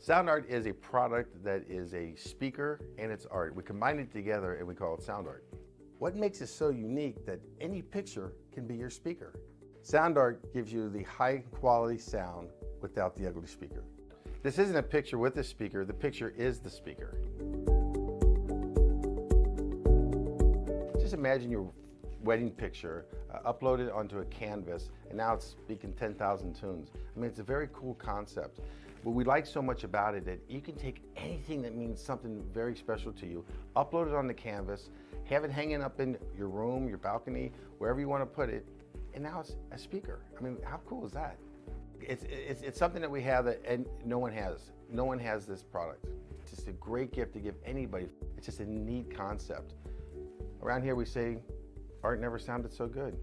Sound art is a product that is a speaker and it's art. We combine it together and we call it sound art. What makes it so unique that any picture can be your speaker? Sound art gives you the high quality sound without the ugly speaker. This isn't a picture with a speaker, the picture is the speaker. Just imagine your wedding picture uploaded onto a canvas and now it's speaking 10,000 tunes. I mean, it's a very cool concept. What we like so much about it that you can take anything that means something very special to you, upload it on the canvas, have it hanging up in your room, your balcony, wherever you want to put it, and now it's a speaker. I mean, how cool is that? It's something that we have that and no one has. No one has this product. It's just a great gift to give anybody. It's just a neat concept. Around here we say, art never sounded so good.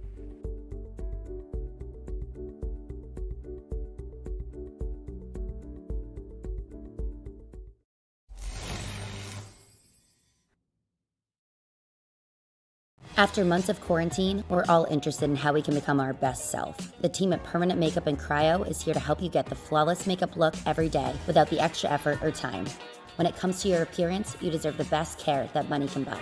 After months of quarantine, we're all interested in how we can become our best self. The team at Permanent Makeup and Cryo is here to help you get the flawless makeup look every day without the extra effort or time. When it comes to your appearance, you deserve the best care that money can buy.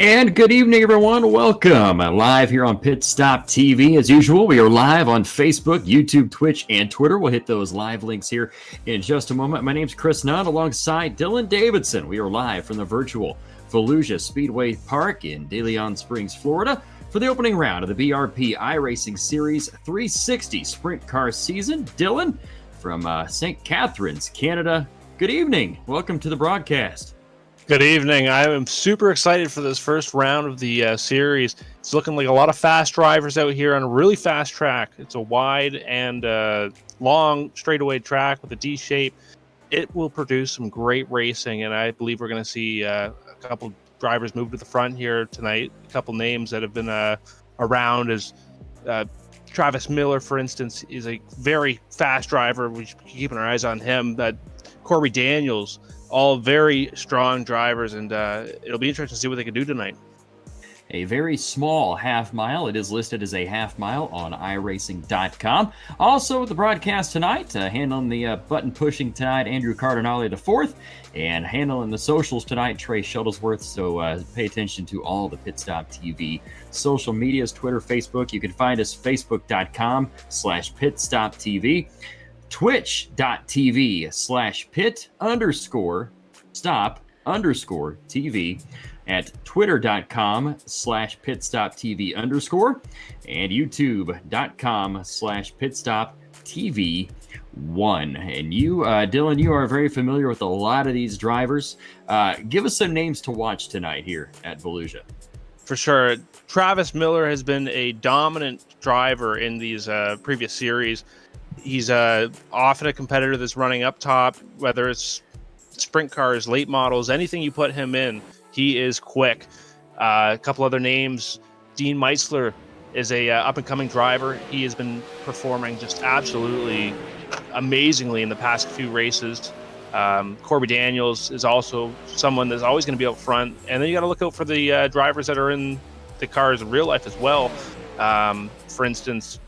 And good evening, everyone. Welcome live here on PitStop TV. As usual, we are live on Facebook, YouTube, Twitch, and Twitter. We'll hit those live links here in just a moment. My name's Chris Nunn alongside Dylan Davidson. We are live from the virtual Volusia Speedway Park in De Leon Springs, Florida for the opening round of the BRP iRacing Series 360 Sprint Car season. Dylan from St. Catharines, Canada. Good evening. Welcome to the broadcast. Good evening. I am super excited for this first round of the series. It's looking like a lot of fast drivers out here on a really fast track. It's a wide and long straightaway track with a D shape. It will produce some great racing, and I believe we're going to see a couple drivers move to the front here tonight. A couple names that have been around as Travis Miller, for instance, is a very fast driver. We should be keeping our eyes on him. Corey Daniels, all very strong drivers, and it'll be interesting to see what they can do tonight. A very small half mile. It is listed as a half mile on iRacing.com. Also, the broadcast tonight, handling the button pushing tonight, Andrew Cardinale IV, and handling the socials tonight, Trey Shuttlesworth. So pay attention to all the PitStop TV social medias, Twitter, Facebook. You can find us facebook.com/PitStop TV, twitch.tv/pit_stop_TV, at twitter.com/pitstoptv_, and youtube.com/pitstoptv1. And you, Dylan, you are very familiar with a lot of these drivers. Give us some names to watch tonight here at Volusia. For sure. Travis Miller has been a dominant driver in these previous series. He's often a competitor that's running up top, whether it's sprint cars, late models, anything you put him in. He is quick. A couple other names. Dean Meitzler is a up-and-coming driver. He has been performing just absolutely amazingly in the past few races. Corby Daniels is also someone that's always going to be up front. And then you got to look out for the drivers that are in the cars in real life as well. For instance,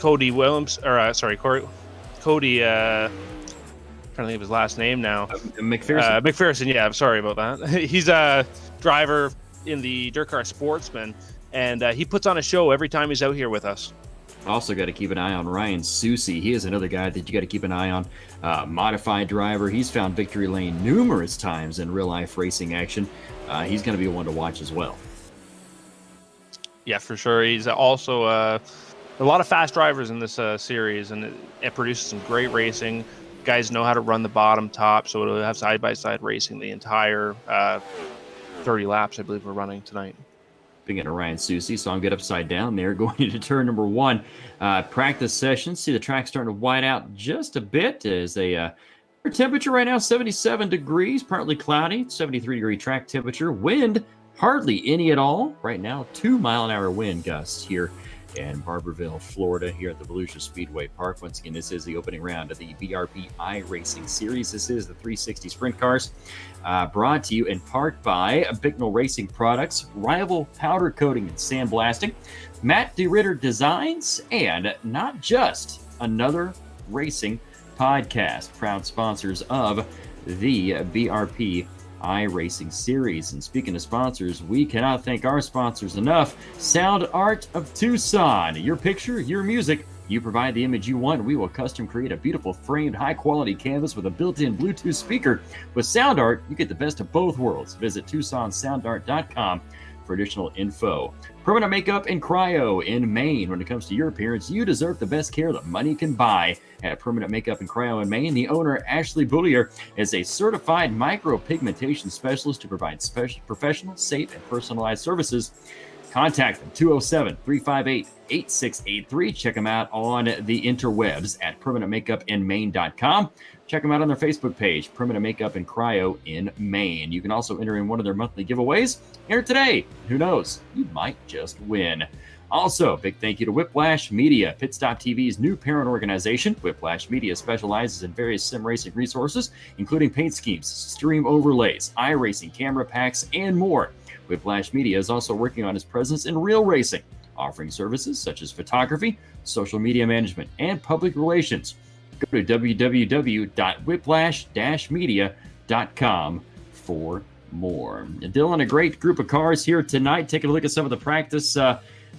Cody Williams, Cody, trying to think of his last name now. McPherson. McPherson, yeah, I'm sorry about that. He's a driver in the Dirt Car Sportsman, and he puts on a show every time he's out here with us. Also got to keep an eye on Ryan Susi. He is another guy that you got to keep an eye on. Modified driver. He's found victory lane numerous times in real-life racing action. He's going to be one to watch as well. Yeah, for sure. He's also a lot of fast drivers in this series, and it produces some great racing. Guys know how to run the bottom top, so it'll have side-by-side racing the entire 30 laps, I believe we're running tonight. Speaking of Ryan Susi, so I'm good upside down there going into turn number one. Practice session. See the track starting to white out just a bit. As temperature right now, 77 degrees, partly cloudy, 73-degree track temperature. Wind, hardly any at all. Right now, 2-mile-an-hour wind gusts here in Barberville, Florida, here at the Volusia Speedway Park. Once again, this is the opening round of the BRP iRacing Series. This is the 360 Sprint Cars, brought to you in part by Bicknell Racing Products, Rival Powder Coating and Sandblasting, Matt DeRitter Designs, and Not Just Another Racing Podcast, proud sponsors of the BRP iRacing Series. And speaking of sponsors, we cannot thank our sponsors enough. Sound Art of Tucson. Your picture, your music. You provide the image you want. We will custom create a beautiful framed, high-quality canvas with a built-in Bluetooth speaker. With Sound Art, you get the best of both worlds. Visit TucsonSoundArt.com for additional info. Permanent Makeup and Cryo in Maine. When it comes to your appearance, you deserve the best care that money can buy. At Permanent Makeup and Cryo in Maine, the owner, Ashley Boulier, is a certified micropigmentation specialist to provide professional, safe, and personalized services. Contact them, 207-358-8683. Check them out on the interwebs at permanentmakeupinmaine.com. Check them out on their Facebook page, Permanent Makeup and Cryo in Maine. You can also enter in one of their monthly giveaways. Enter today. Who knows? You might just win. Also, big thank you to Whiplash Media, PitStop TV's new parent organization. Whiplash Media specializes in various sim racing resources, including paint schemes, stream overlays, iRacing, camera packs, and more. Whiplash Media is also working on its presence in real racing, offering services such as photography, social media management, and public relations. Go to www.whiplash-media.com for more. And Dylan, a great group of cars here tonight. Taking a look at some of the practice.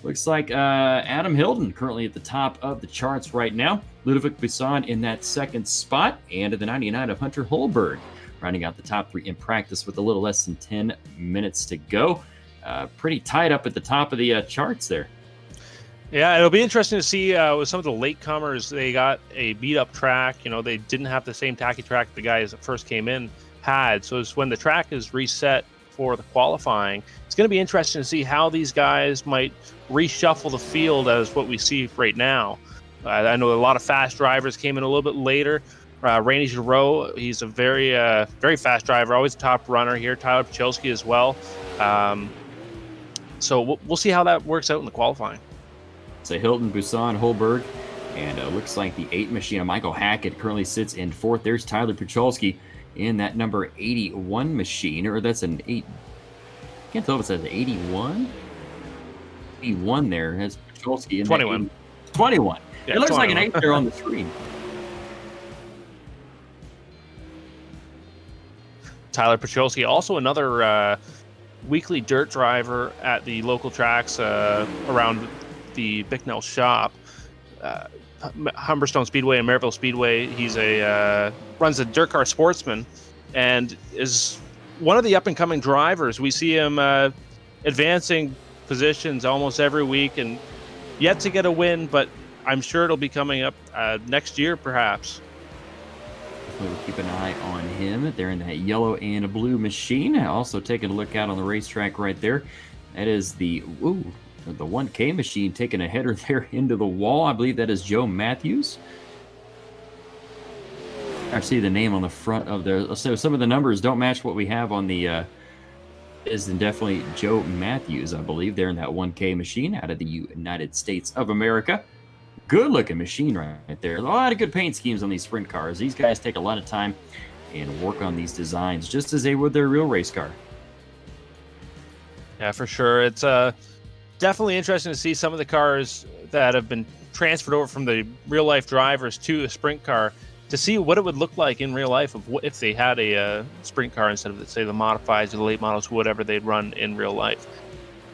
Looks like Adam Hilden currently at the top of the charts right now. Ludovic Bisson in that second spot, and the 99 of Hunter Holberg rounding out the top three in practice with a little less than 10 minutes to go. Pretty tight up at the top of the charts there. Yeah, it'll be interesting to see with some of the latecomers. They got a beat-up track. You know, they didn't have the same tacky track the guys that first came in had. So it's when the track is reset for the qualifying, it's going to be interesting to see how these guys might reshuffle the field as what we see right now. I know a lot of fast drivers came in a little bit later. Rainey Giroux, he's a very fast driver, always a top runner here. Tyler Patrolski as well. So we'll see how that works out in the qualifying. So Hilton, Busan, Holberg, and looks like the 8 machine of Michael Hackett currently sits in 4th. There's Tyler Patrolski in that number 81 machine, or that's an 8. Can't tell if it says 81. 81 there. That's Patrolski in 21. 21. Yeah, it looks 21. like an 8 there on the screen. Tyler Patrolski, also another weekly dirt driver at the local tracks around the Bicknell shop. Humberstone Speedway and Maryville Speedway. He's runs a dirt car Sportsman and is one of the up-and-coming drivers. We see him advancing positions almost every week and yet to get a win, but I'm sure it'll be coming up next year, perhaps. We'll keep an eye on him. They're in that yellow and blue machine. Also taking a look out on the racetrack right there. That is the 1K machine taking a header there into the wall. I believe that is Joe Matthews. I see the name on the front of the. So some of the numbers don't match what we have on the. Is definitely Joe Matthews, I believe. They're in that 1K machine out of the United States of America. Good looking machine right there. A lot of good paint schemes on these sprint cars. These guys take a lot of time and work on these designs just as they would their real race car. Yeah, for sure. It's definitely interesting to see some of the cars that have been transferred over from the real life drivers to a sprint car to see what it would look like in real life if they had a sprint car instead of, say, the modifieds or the late models, whatever they'd run in real life.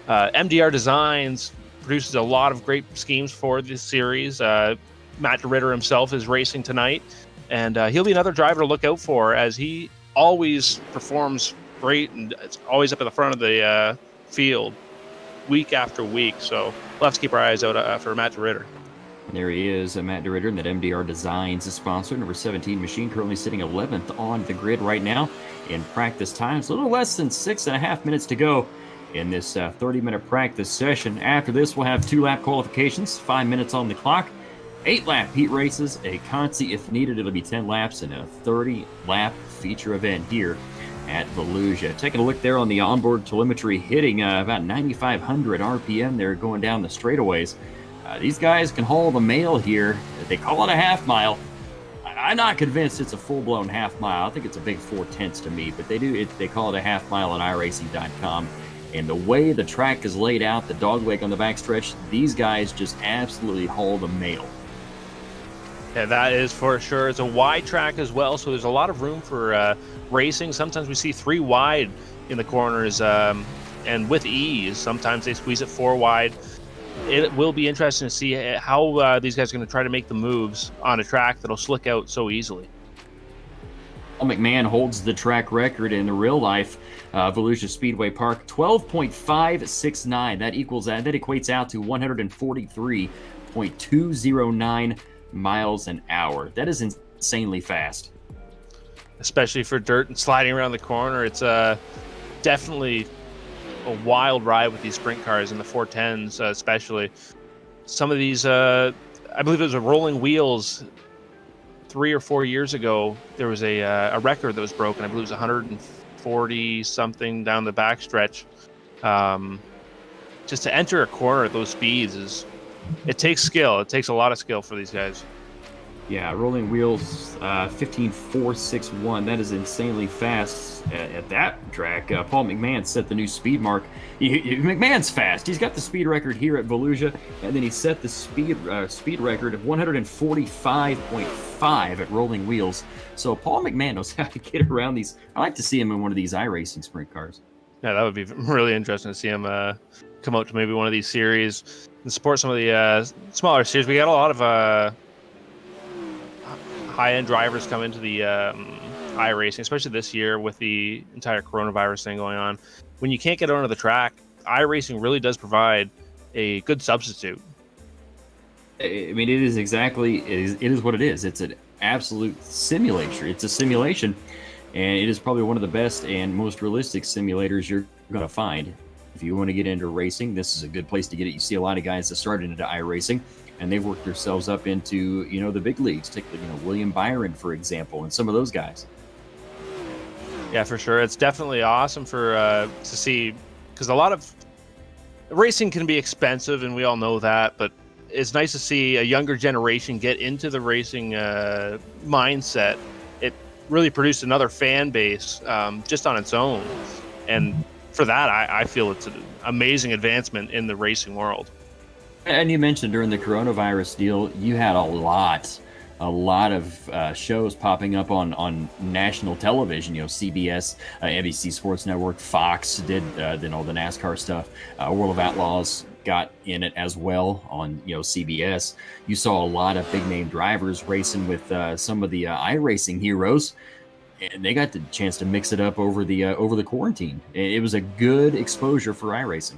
MDR Designs produces a lot of great schemes for this series. Matt DeRitter himself is racing tonight, and he'll be another driver to look out for as he always performs great and it's always up at the front of the field week after week. So we'll have to keep our eyes out for Matt DeRitter. There he is, Matt DeRitter, and that MDR Designs is sponsor. Number 17 machine currently sitting 11th on the grid right now in practice times. A little less than 6.5 minutes to go in this 30-minute practice session. After this, we'll have 2-lap qualifications, 5 minutes on the clock, 8-lap heat races, a consi if needed. It'll be 10 laps, and a 30-lap feature event here at Volusia. Taking a look there on the onboard telemetry, hitting about 9,500 RPM there going down the straightaways. These guys can haul the mail here. They call it a half mile. I'm not convinced it's a full-blown half mile. I think it's a big 4/10 to me, but they call it a half mile on iRacing.com. And the way the track is laid out, the dogleg on the backstretch, these guys just absolutely haul the mail. Yeah, that is for sure. It's a wide track as well, so there's a lot of room for racing. Sometimes we see 3 wide in the corners, and with ease. Sometimes they squeeze it 4 wide. It will be interesting to see how these guys are going to try to make the moves on a track that'll slick out so easily. Paul McMahon holds the track record in the real life Volusia Speedway Park, 12.569. That equates out to 143.209 miles an hour. That is insanely fast. Especially for dirt and sliding around the corner. It's definitely a wild ride with these sprint cars in the 410s, especially. Some of these, I believe it was a Rolling Wheels 3 or 4 years ago. There was a record that was broken. I believe it was 140 something down the backstretch. Just to enter a corner at those speeds it takes skill. It takes a lot of skill for these guys. Yeah, Rolling Wheels 15.461. That is insanely fast at that track. Paul McMahon set the new speed mark. McMahon's fast. He's got the speed record here at Volusia, and then he set the speed record of 145.5 at Rolling Wheels. So Paul McMahon knows how to get around these. I like to see him in one of these iRacing sprint cars. Yeah, that would be really interesting to see him come out to maybe one of these series and support some of the smaller series. We got a lot of high-end drivers come into the iRacing, especially this year with the entire coronavirus thing going on. When you can't get onto the track, iRacing really does provide a good substitute. I mean, it is what it is. It's an absolute simulation. It's a simulation. and it is probably one of the best and most realistic simulators you're going to find. If you want to get into racing, this is a good place to get it. You see a lot of guys that started into iRacing, and they've worked themselves up into, the big leagues. Take, William Byron, for example, and some of those guys. Yeah, for sure. It's definitely awesome to see, because a lot of racing can be expensive, and we all know that, but it's nice to see a younger generation get into the racing mindset. It really produced another fan base just on its own. And for that, I feel it's an amazing advancement in the racing world. And you mentioned during the coronavirus deal, you had a lot of shows popping up on national television. CBS, NBC Sports Network, Fox did all the NASCAR stuff. World of Outlaws got in it as well on CBS. You saw a lot of big name drivers racing with some of the iRacing heroes, and they got the chance to mix it up over the quarantine. It was a good exposure for iRacing.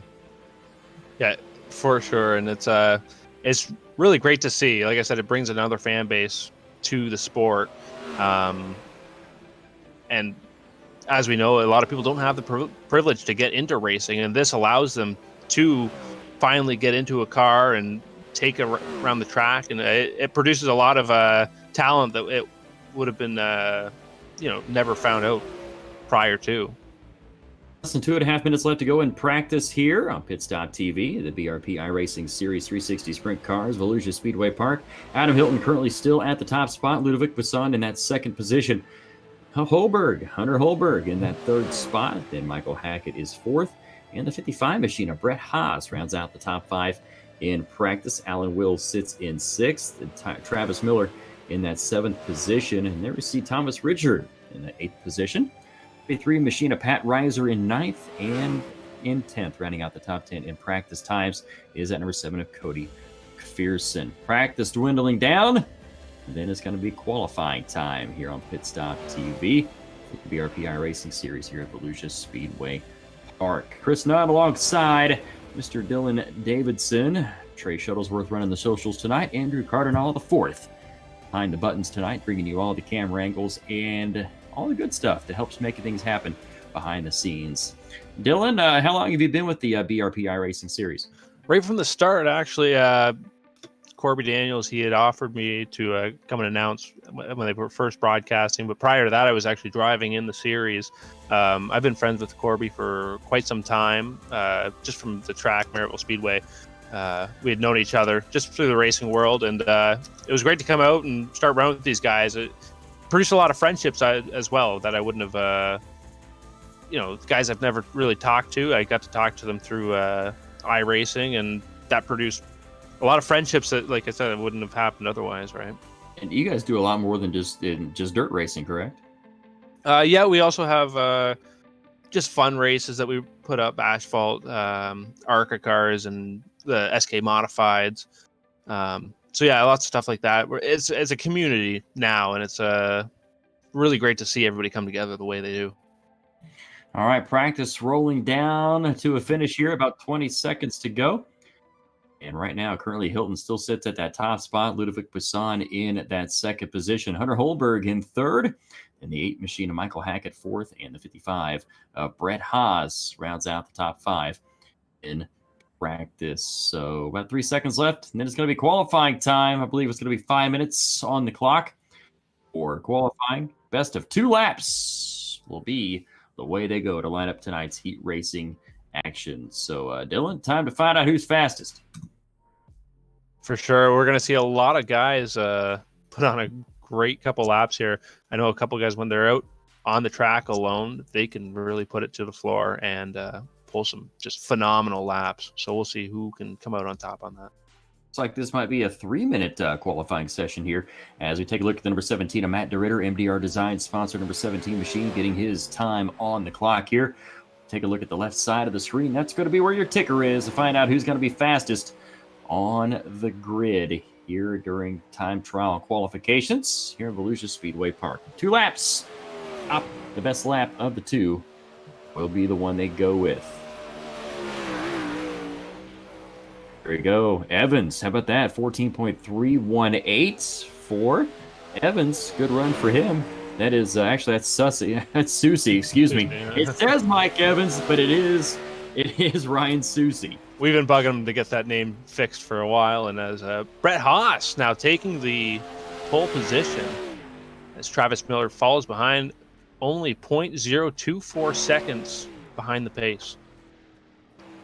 Yeah, for sure, and it's really great to see. Like I said, it brings another fan base to the sport. And as we know, a lot of people don't have the privilege to get into racing, and this allows them to finally get into a car and take it around the track. And it produces a lot of talent that it would have been, never found out prior to. Less than 2.5 minutes left to go in practice here on PitStop TV, the BRP iRacing Series 360 Sprint Cars, Volusia Speedway Park. Adam Hilton currently still at the top spot. Ludovic Besson in that second position. Hunter Holberg in that third spot. Then Michael Hackett is fourth. And the 55 machine of Brett Haas rounds out the top five in practice. Alan Wills sits in sixth. And Travis Miller in that seventh position. And there we see Thomas Richard in the eighth position. 53 machine of Pat Reiser in ninth, and in 10th, rounding out the top 10 in practice times, is at number 7 of Cody McPherson. Practice dwindling down, and then it's going to be qualifying time here on PitStop TV for the BRP iRacing Series here at Volusia Speedway Park. Chris Nutt alongside Mr. Dylan Davidson. Trey Shuttlesworth running the socials tonight. Andrew Cardinal the fourth behind the buttons tonight, bringing you all the camera angles and all the good stuff that helps make things happen behind the scenes. Dylan, how long have you been with the BRP iRacing Series? Right from the start, actually. Corby Daniels, he had offered me to come and announce when they were first broadcasting. But prior to that, I was actually driving in the series. I've been friends with Corby for quite some time, just from the track, Maryville Speedway. We had known each other just through the racing world. And it was great to come out and start running with these guys. It produced a lot of friendships as well that I wouldn't have, guys I've never really talked to. I got to talk to them through iRacing, and that produced a lot of friendships that, like I said, it wouldn't have happened otherwise, right? And you guys do a lot more than just dirt racing, correct? Yeah, we also have just fun races that we put up, asphalt, ARCA cars, and the SK modifieds. So yeah, lots of stuff like that. It's a community now, and it's really great to see everybody come together the way they do. All right, practice rolling down to a finish here, about 20 seconds to go. And right now, currently, Hilton still sits at that top spot. Ludovic Besson in that second position. Hunter Holberg in third. And the 8 machine of Michael Hackett fourth. And the 55 Brett Haas rounds out the top 5 in practice. So about 3 seconds left. And then it's going to be qualifying time. I believe it's going to be 5 minutes on the clock for qualifying. Best of 2 laps will be the way they go to line up tonight's heat racing action. So, Dylan, time to find out who's fastest. For sure. We're going to see a lot of guys put on a great couple laps here. I know a couple guys, when they're out on the track alone, they can really put it to the floor and pull some just phenomenal laps. So we'll see who can come out on top on that. Looks like this might be a 3-minute qualifying session here as we take a look at the number 17 of Matt DeRitter, MDR Design sponsor, number 17 machine, getting his time on the clock here. Take a look at the left side of the screen. That's going to be where your ticker is to find out who's going to be fastest on the grid here during time trial qualifications here in Volusia Speedway Park. 2 laps. Up. The best lap of the 2 will be the one they go with. There we go. Evans, how about that? 14.318 for Evans. Good run for him. That is actually that's Susie. That's Susie. Excuse me. It says Mike Evans, but it is Ryan Susie. We've been bugging him to get that name fixed for a while, and as Brett Haas now taking the pole position as Travis Miller follows behind, only 0.024 seconds behind the pace.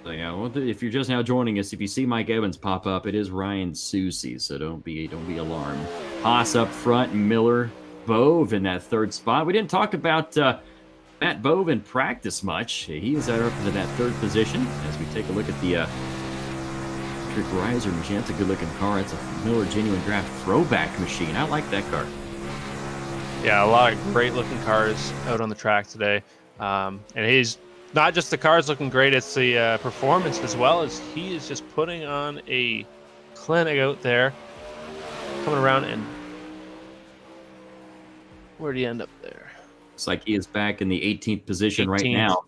So yeah, well, if you're just now joining us, if you see Mike Evans pop up, it is Ryan Susie. So don't be alarmed. Haas up front, Miller, Bove in that third spot. We didn't talk about Matt Bove in practice much. He is up into that third position as we take a look at the Patrick Reiser machine. That's a good-looking car. It's a Miller Genuine Draft throwback machine. I like that car. Yeah, a lot of great-looking cars out on the track today. And he's not just the cars looking great, it's the performance as well, as he is just putting on a clinic out there. Coming around, and where'd he end up there? Looks like he is back in the 18th position right now.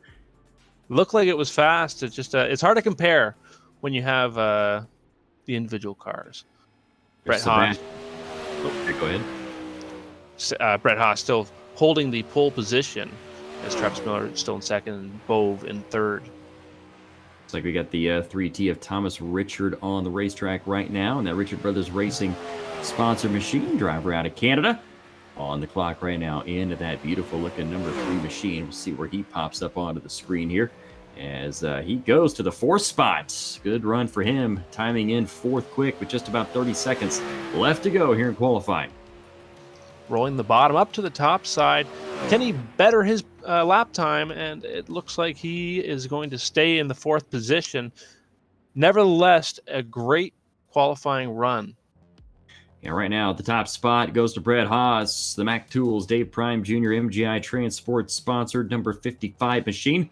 Looked like it was fast. It's just it's hard to compare when you have the individual cars. Brett Haas. Okay, go ahead. Brett Haas still holding the pole position as Travis Miller still in second and Bove in third. Looks like we got the 3T of Thomas Richard on the racetrack right now, and that Richard Brothers Racing sponsor machine driver out of Canada on the clock right now into that beautiful looking number 3 machine. We'll see where he pops up onto the screen here as he goes to the 4th spot. Good run for him, timing in 4th quick with just about 30 seconds left to go here in qualifying. Rolling the bottom up to the top side. Can he better his lap time? And it looks like he is going to stay in the 4th position. Nevertheless, a great qualifying run. Yeah, right now, at the top spot goes to Brett Haas, the Mac Tools Dave Prime Jr. MGI Transport sponsored number 55 machine.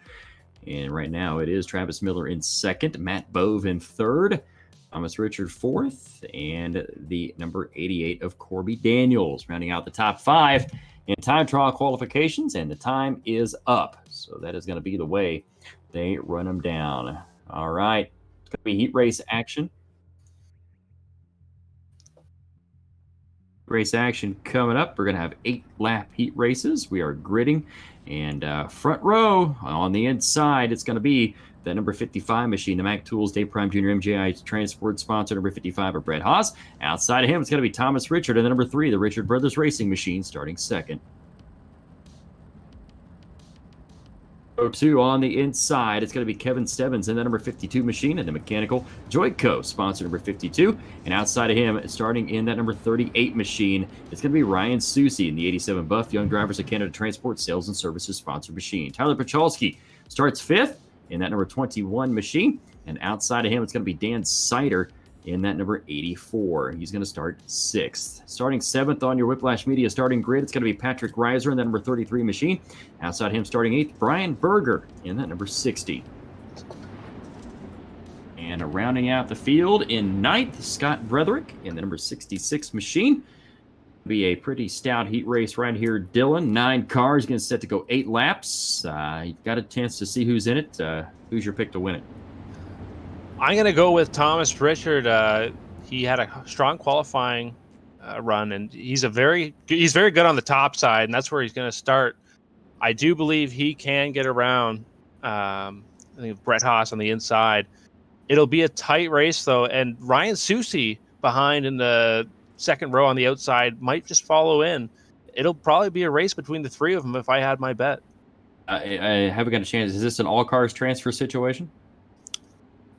And right now, it is Travis Miller in 2nd, Matt Bove in 3rd, Thomas Richard 4th, and the number 88 of Corby Daniels, rounding out the top 5 in time trial qualifications, and the time is up. So that is going to be the way they run them down. All right, it's going to be heat race action. Race action coming up. We're going to have 8-lap heat races. We are gridding, and front row on the inside, it's going to be the number 55 machine, the Mac Tools Dave Prime Jr. MGI Transport sponsor, number 55 of Brett Haas. Outside of him, it's going to be Thomas Richard, and the number 3, the Richard Brothers Racing machine, starting 2nd. Row 2 on the inside, it's going to be Kevin Stebbins in the number 52 machine, and the mechanical Joyco, sponsor number 52. And outside of him, starting in that number 38 machine, it's going to be Ryan Susie in the 87 Buff Young Drivers of Canada Transport Sales and Services sponsor machine. Tyler Patrolski starts 5th in that number 21 machine. And outside of him, it's going to be Dan Sider in that number 84. He's going to start 6th. Starting 7th on your Whiplash Media starting grid, it's going to be Patrick Reiser in that number 33 machine. Outside him, starting 8th, Brian Berger in that number 60. And rounding out the field in 9th, Scott Brederick in the number 66 machine. Be a pretty stout heat race right here, Dylan. 9 cars, going to set to go 8 laps. You've got a chance to see who's in it. Who's your pick to win it? I'm going to go with Thomas Richard. He had a strong qualifying run, and he's very good on the top side, and that's where he's going to start. I do believe he can get around I think Brett Haas on the inside. It'll be a tight race, though, and Ryan Susie behind in the 2nd row on the outside might just follow in. It'll probably be a race between the 3 of them if I had my bet. I haven't got a chance. Is this an all-cars transfer situation?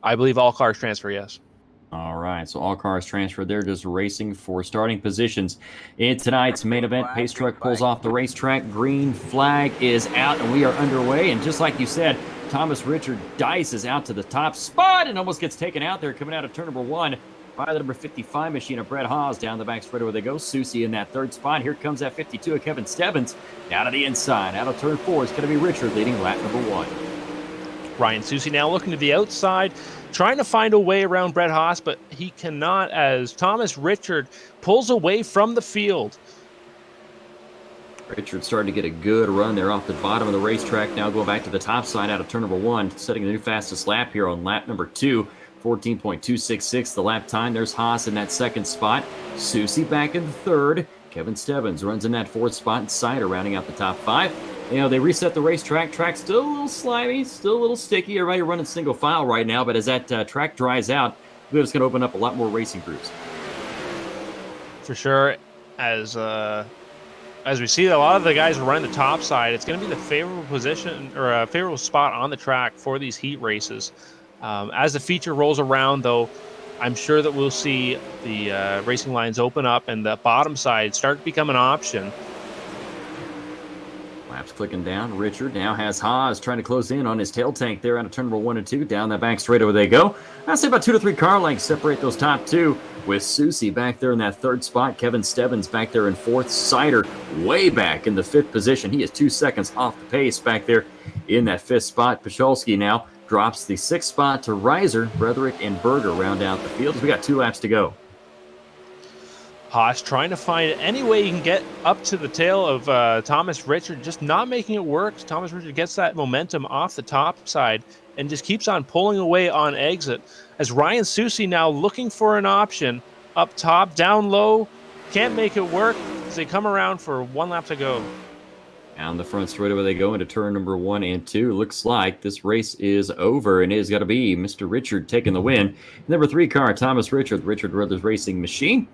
I believe all cars transfer, yes. All right, so all cars transfer. They're just racing for starting positions. In tonight's main event, Pace Truck pulls off the racetrack. Green flag is out, and we are underway. And just like you said, Thomas Richard dices out to the top spot and almost gets taken out there coming out of turn number 1 by the number 55 machine of Brett Haas. Down the back straightaway they go. Susie in that 3rd spot. Here comes that 52 of Kevin Stebbins. Out of the inside, out of turn 4, it's going to be Richard leading lap number 1. Ryan Susie now looking to the outside, trying to find a way around Brett Haas, but he cannot as Thomas Richard pulls away from the field. Richard starting to get a good run there off the bottom of the racetrack. Now going back to the top side out of turn number 1, setting the new fastest lap here on lap number 2. 14.266 the lap time. There's Haas in that 2nd spot. Susie back in the 3rd. Kevin Stebbins runs in that 4th spot. Sider rounding out the top 5. They reset the racetrack. Track's still a little slimy, still a little sticky. Everybody running single file right now, but as that track dries out, I believe it's going to open up a lot more racing groups. For sure, as we see a lot of the guys who run the top side, it's going to be the favorable position or a favorable spot on the track for these heat races. As the feature rolls around, though, I'm sure that we'll see the racing lines open up and the bottom side start to become an option. Laps clicking down. Richard now has Haas trying to close in on his tail tank there out of turn number 1 and 2. Down that back straightaway they go. I'd say about 2 to 3 car lengths separate those top 2, with Susie back there in that 3rd spot. Kevin Stebbins back there in 4th. Sider way back in the 5th position. He is 2 seconds off the pace back there in that 5th spot. Patrolski now drops the 6th spot to Reiser. Brederick and Berger round out the field as we got 2 laps to go. Haas trying to find any way he can get up to the tail of Thomas Richard, just not making it work. Thomas Richard gets that momentum off the top side and just keeps on pulling away on exit. As Ryan Susie now looking for an option up top, down low, can't make it work as they come around for 1 lap to go. Down the front straightaway they go into turn number 1 and 2. Looks like this race is over, and it has got to be Mr. Richard taking the win. Number 3 car, Thomas Richard, Richard Brothers Racing Machine.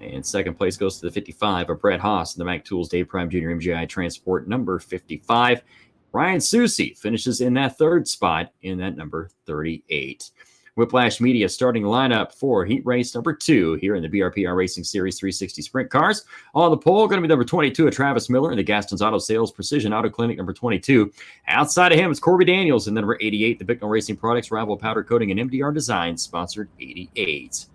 And 2nd place goes to the 55 of Brett Haas and the Mac Tools Dave Prime Jr. MGI Transport number 55. Ryan Susie finishes in that 3rd spot in that number 38. Whiplash Media starting lineup for heat race number 2 here in the BRP iRacing Series 360 Sprint Cars. On the pole, going to be number 22 of Travis Miller in the Gaston's Auto Sales Precision Auto Clinic number 22. Outside of him is Corby Daniels, and number 88, the Bicknell Racing Products, Rival Powder Coating, and MDR Design, sponsored 88.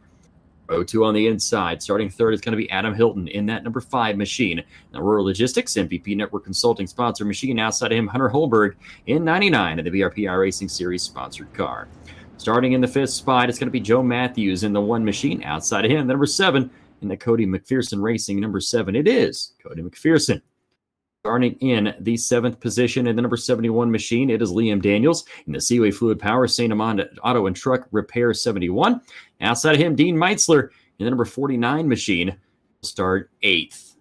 Row 2 on the inside. Starting 3rd is going to be Adam Hilton in that number 5 machine. Now, Rural Logistics, MVP Network Consulting sponsor machine. Outside of him, Hunter Holberg in 99 of the BRP iRacing Series sponsored car. Starting in the 5th spot, it's going to be Joe Matthews in the 1 machine. Outside of him, number 7 in the Cody McPherson Racing number 7. It is Cody McPherson. Starting in the 7th position in the number 71 machine, it is Liam Daniels in the Seaway Fluid Power St. Amand Auto and Truck Repair 71. Outside of him, Dean Meitzler in the number 49 machine will start 8th.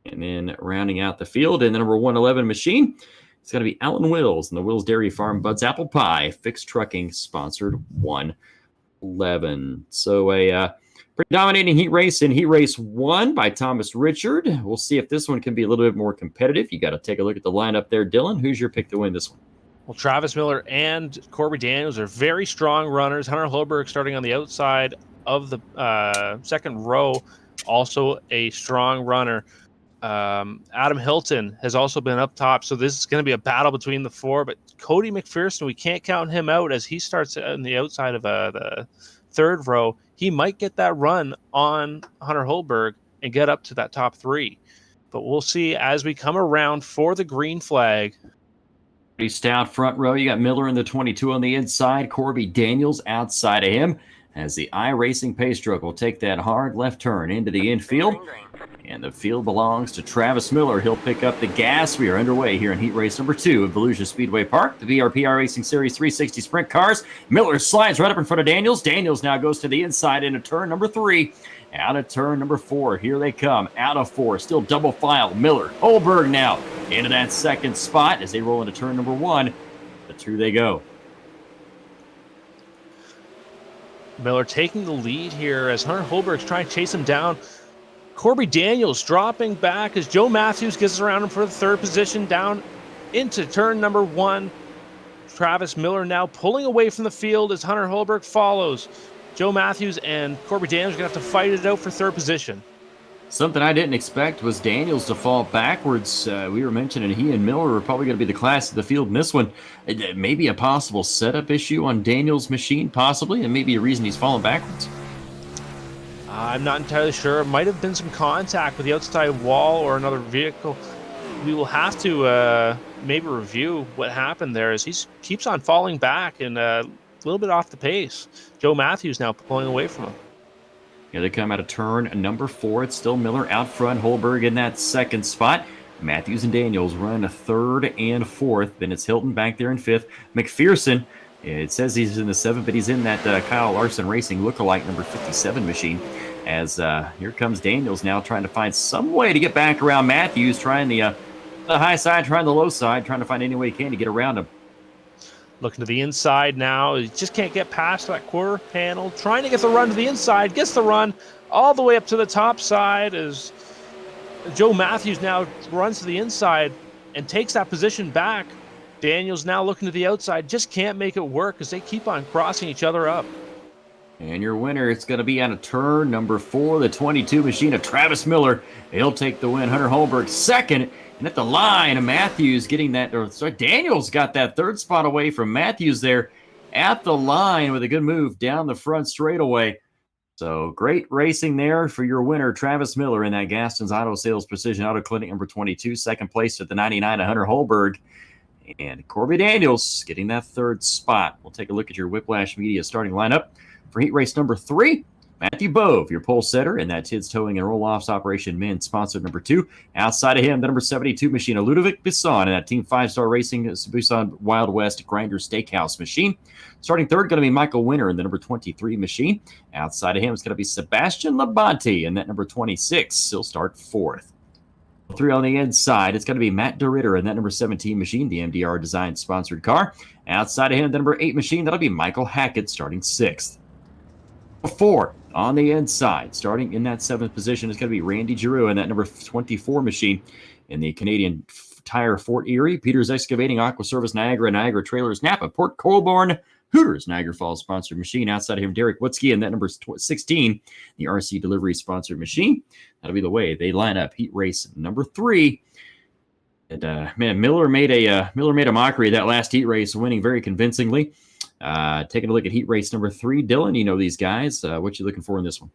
And then rounding out the field in the number 111 machine, it's going to be Alan Wills in the Wills Dairy Farm Bud's Apple Pie Fixed Trucking sponsored 111. So a pretty dominating heat race in heat race 1 by Thomas Richard. We'll see if this one can be a little bit more competitive. You got to take a look at the lineup there, Dylan. Who's your pick to win this one? Well, Travis Miller and Corby Daniels are very strong runners. Hunter Holberg starting on the outside of the 2nd row, also a strong runner. Adam Hilton has also been up top, so this is going to be a battle between the 4. But Cody McPherson, we can't count him out as he starts on the outside of the 3rd row. He might get that run on Hunter Holberg and get up to that top 3. But we'll see as we come around for the green flag. Pretty stout front row. You got Miller in the 22 on the inside. Corby Daniels outside of him as the iRacing pace truck will take that hard left turn into the infield. And the field belongs to Travis Miller. He'll pick up the gas. We are underway here in heat race number 2 at Volusia Speedway Park, the BRP iRacing Series 360 Sprint Cars. Miller slides right up in front of Daniels. Daniels now goes to the inside into turn number 3. Out of turn number 4. Here they come. Out of 4. Still double file. Miller. Holberg now into that 2nd spot as they roll into turn number 1. The 2 they go. Miller taking the lead here as Hunter Holberg's trying to chase him down. Corby Daniels dropping back as Joe Matthews gets around him for the 3rd position down into turn number 1. Travis Miller now pulling away from the field as Hunter Holberg follows. Joe Matthews and Corby Daniels are going to have to fight it out for 3rd position. Something I didn't expect was Daniels to fall backwards. We were mentioning he and Miller were probably going to be the class of the field in this one. Maybe a possible setup issue on Daniels' machine, possibly, and maybe a reason he's falling backwards. I'm not entirely sure. It might have been some contact with the outside wall or another vehicle. We will have to maybe review what happened there as he keeps on falling back and a little bit off the pace. Joe Matthews now pulling away from him. Here they come out of turn number 4. It's still Miller out front. Holberg in that 2nd spot. Matthews and Daniels run a 3rd and 4th. Then it's Hilton back there in 5th. McPherson, it says he's in the 7th, but he's in that Kyle Larson Racing lookalike number 57 machine. as here comes Daniels now trying to find some way to get back around Matthews, trying the high side, trying the low side, trying to find any way he can to get around him. Looking to the inside now. He just can't get past that quarter panel. Trying to get the run to the inside. Gets the run all the way up to the top side as Joe Matthews now runs to the inside and takes that position back. Daniels now looking to the outside. Just can't make it work as they keep on crossing each other up. And your winner, it's going to be on a turn number 4, the 22 machine of Travis Miller. He'll take the win. Hunter Holberg second. And at the line, Matthews getting that, or sorry, Daniels got that third spot away from Matthews there at the line with a good move down the front straightaway. So great racing there for your winner, Travis Miller, in that Gaston's Auto Sales Precision Auto Clinic number 22. Second place at the 99 of Hunter Holberg. And Corby Daniels getting that third spot. We'll take a look at your Whiplash Media starting lineup. For heat race number 3, Matthew Bove, your pole setter, in that TIDS Towing and Roll-Offs Operation Men sponsored number 2. Outside of him, the number 72 machine of Ludovic Bisson in that Team 5-Star Racing Busan Wild West Grinder Steakhouse machine. Starting third, going to be Michael Winner in the number 23 machine. Outside of him, it's going to be Sebastian Labonte in that number 26. He'll start fourth. 3 on the inside, it's going to be Matt DeRitter in that number 17 machine, the MDR Design sponsored car. Outside of him, the number 8 machine, that'll be Michael Hackett starting 6th. 4 on the inside, starting in that 7th position, is going to be Randy Giroux in that number 24 machine in the Canadian Tire Fort Erie, Peters Excavating, Aqua Service Niagara, Niagara Trailers, Napa, Port Colborne, Hooters, Niagara Falls sponsored machine. Outside of him, Derek Wutzke in that number 16, the RC Delivery sponsored machine. That'll be the way they line up heat race number 3. And man, Miller made a mockery of that last heat race, winning very convincingly. Taking a look at heat race number 3, Dylan, you know these guys. What you looking for in this one?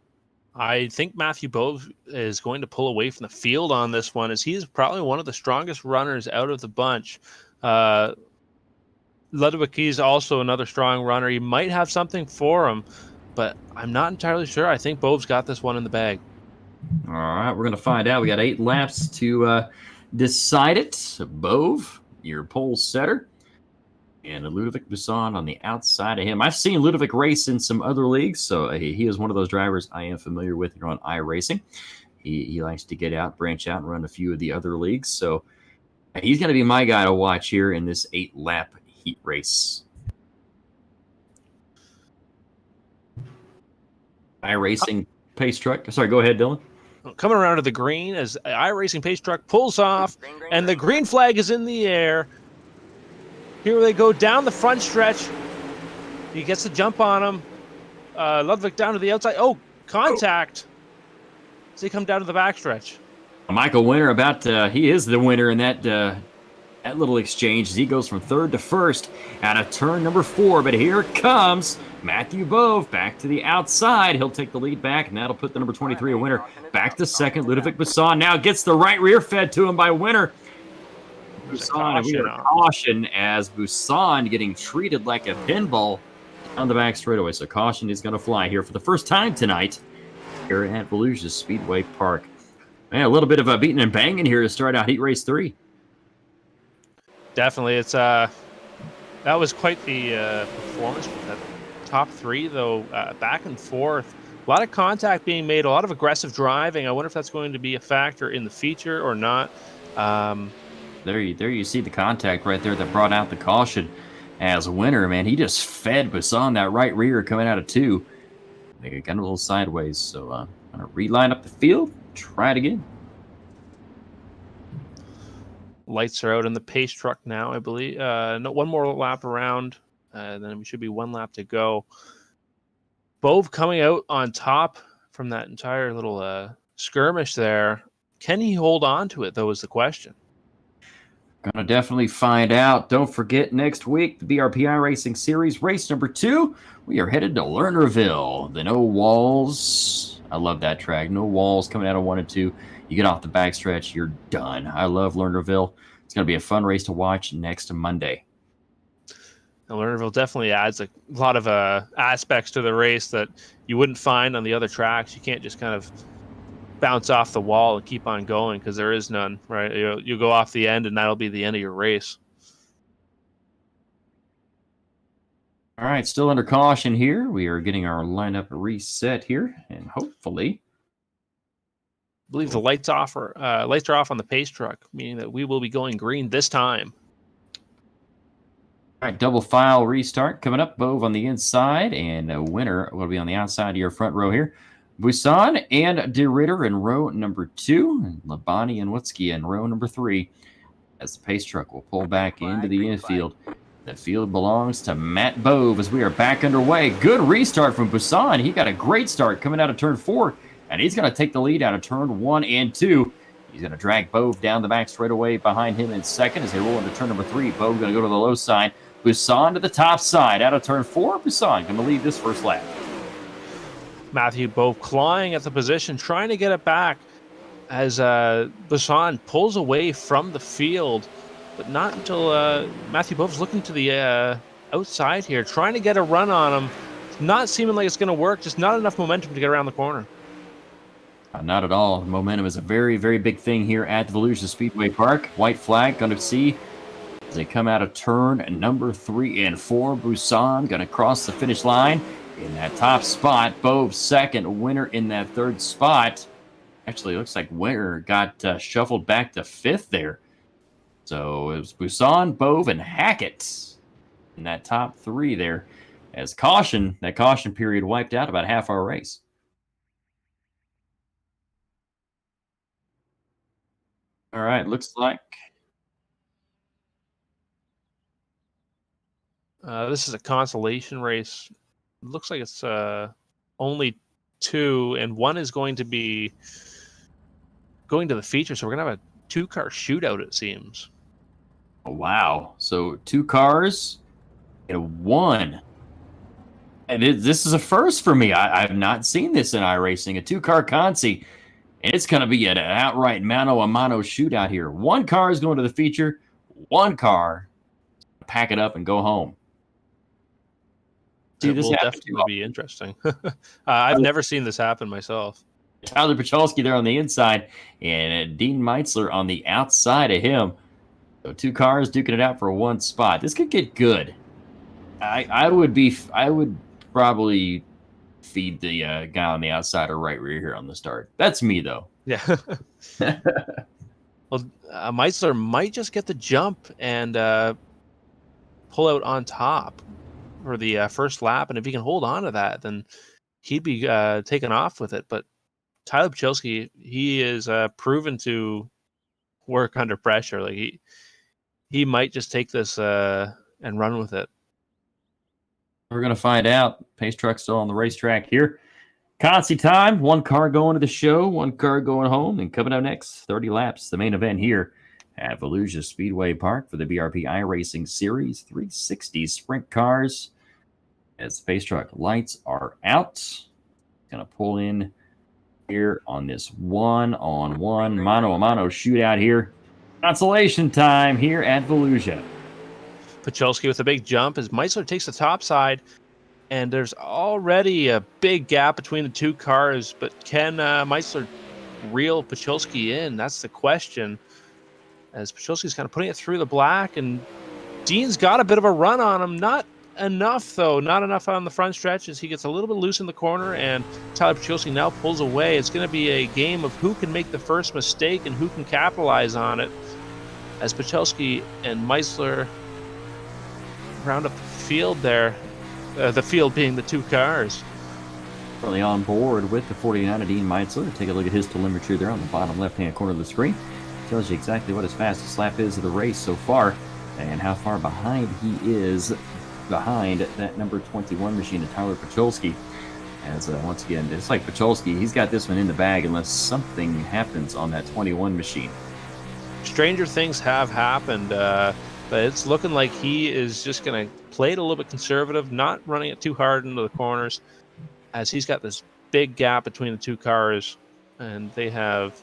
I think Matthew Bove is going to pull away from the field on this one, as he's probably one of the strongest runners out of the bunch. Ludwig is also another strong runner. He might have something for him, but I'm not entirely sure. I think Bove's got this one in the bag. All right, we're going to find out. We got 8 laps to decide it. Bove, your pole setter. And Ludovic Bisson on the outside of him. I've seen Ludovic race in some other leagues, so he is one of those drivers I am familiar with here on iRacing. He likes to get out, branch out, and run a few of the other leagues. So he's going to be my guy to watch here in this 8-lap heat race. iRacing pace truck. Sorry, go ahead, Dylan. Coming around to the green as iRacing pace truck pulls off, and the green flag is in the air. Here they go down the front stretch. He gets the jump on him. Ludwig down to the outside. Oh, contact. As they come down to the backstretch. Michael Winner he is the winner in that little exchange as he goes from 3rd to 1st out of turn number 4. But here comes Matthew Bove back to the outside. He'll take the lead back, and that'll put the number 23 a Winner back to 2nd. Ludovic Bisson now gets the right rear fed to him by Winner. Caution as Busan getting treated like a pinball on the back straightaway. So caution is going to fly here for the first time tonight here at Volusia Speedway Park. Man, a little bit of a beating and banging here to start out heat race 3. Definitely, it's that was quite the performance with that top 3, though. Back and forth, a lot of contact being made, a lot of aggressive driving. I wonder if that's going to be a factor in the feature or not. There you see the contact right there that brought out the caution as Winner. Man, he just fed Bisson that right rear coming out of 2. They got a little sideways, so I'm going to reline up the field, try it again. Lights are out in the pace truck now, I believe. No, one more lap around, then we should be 1 lap to go. Bove coming out on top from that entire little skirmish there. Can he hold on to it, though, is the question. Gonna definitely find out. Don't forget, next week, the BRP iRacing Series, race number 2. We are headed to Lernerville. The no walls. I love that track. No walls coming out of 1 and 2. You get off the backstretch, you're done. I love Lernerville. It's gonna be a fun race to watch next Monday. And Lernerville definitely adds a lot of aspects to the race that you wouldn't find on the other tracks. You can't just kind of bounce off the wall and keep on going because there is none, right? You go off the end and that'll be the end of your race. All right, still under caution here. We are getting our lineup reset here, and hopefully believe the lights are off on the pace truck, meaning that we will be going green this time. All right, double file restart coming up. Bove on the inside, and a winner will be on the outside of your front row here. Busan and De Ritter in row number 2, and Labani and Wutski in row number 3. As the pace truck will pull back into the infield. The field belongs to Matt Bove as we are back underway. Good restart from Busan. He got a great start coming out of turn 4, and he's going to take the lead out of turn 1 and 2. He's going to drag Bove down the back straightaway behind him in second as they roll into turn number 3. Bove going to go to the low side. Busan to the top side out of turn 4. Busan going to lead this first lap. Matthew Bove clawing at the position, trying to get it back as Busan pulls away from the field, but not until Matthew Bove's looking to the outside here, trying to get a run on him. It's not seeming like it's going to work, just not enough momentum to get around the corner. Not at all. Momentum is a very, very big thing here at the Volusia Speedway Park. White flag going to see as they come out of turn number 3 and 4. Busan going to cross the finish line in that top spot. Bove second, winner in that third spot. Actually, it looks like winner got shuffled back to 5th there. So it was Busan, Bove, and Hackett in that top 3 there. As that caution period wiped out about half our race. All right, looks like this is a consolation race. It looks like it's only 2, and 1 is going to be going to the feature. So we're going to have a 2-car shootout, it seems. Oh, wow. So 2 cars and 1. And this is a first for me. I've not seen this in iRacing. A 2-car consi. And it's going to be an outright mano-a-mano shootout here. 1 car is going to the feature. 1 car, pack it up and go home. It will definitely be interesting. I've never seen this happen myself. Tyler Patrolski there on the inside, and Dean Meitzler on the outside of him. So 2 cars duking it out for 1 spot. This could get good. I would probably feed the guy on the outside or right rear here on the start. That's me, though. Yeah. Well, Meitzler might just get the jump and pull out on top for the first lap. And if he can hold on to that, then he'd be taken off with it. But Tyler Patrolski, he is proven to work under pressure. Like he might just take this and run with it. We're going to find out. Pace truck's still on the racetrack here. Consi time. 1 car going to the show, 1 car going home. And coming up next, 30 laps, the main event here at Volusia Speedway Park for the BRP iRacing Series 360 Sprint Cars. As the pace truck lights are out, going to pull in here on this 1-on-1 mano-a-mano shootout here. Consolation time here at Volusia. Patrolski with a big jump as Meitzler takes the top side, and there's already a big gap between the 2 cars, but can Meitzler reel Patrolski in? That's the question, as Patrolski's kind of putting it through the black, and Dean's got a bit of a run on him. Not enough, though. Not enough on the front stretch as he gets a little bit loose in the corner, and Tyler Patrolski now pulls away. It's going to be a game of who can make the first mistake and who can capitalize on it, as Patrolski and Meitzler round up the field there, the field being the 2 cars. Currently on board with the 49 of Dean Meitzler. Take a look at his telemetry there on the bottom left-hand corner of the screen. Tells you exactly what his fastest lap is of the race so far and how far behind he is behind that number 21 machine of Tyler Patrolski. As once again, it's like Patrolski, he's got this one in the bag unless something happens on that 21 machine. Stranger things have happened, but it's looking like he is just going to play it a little bit conservative, not running it too hard into the corners, as he's got this big gap between the 2 cars, and they have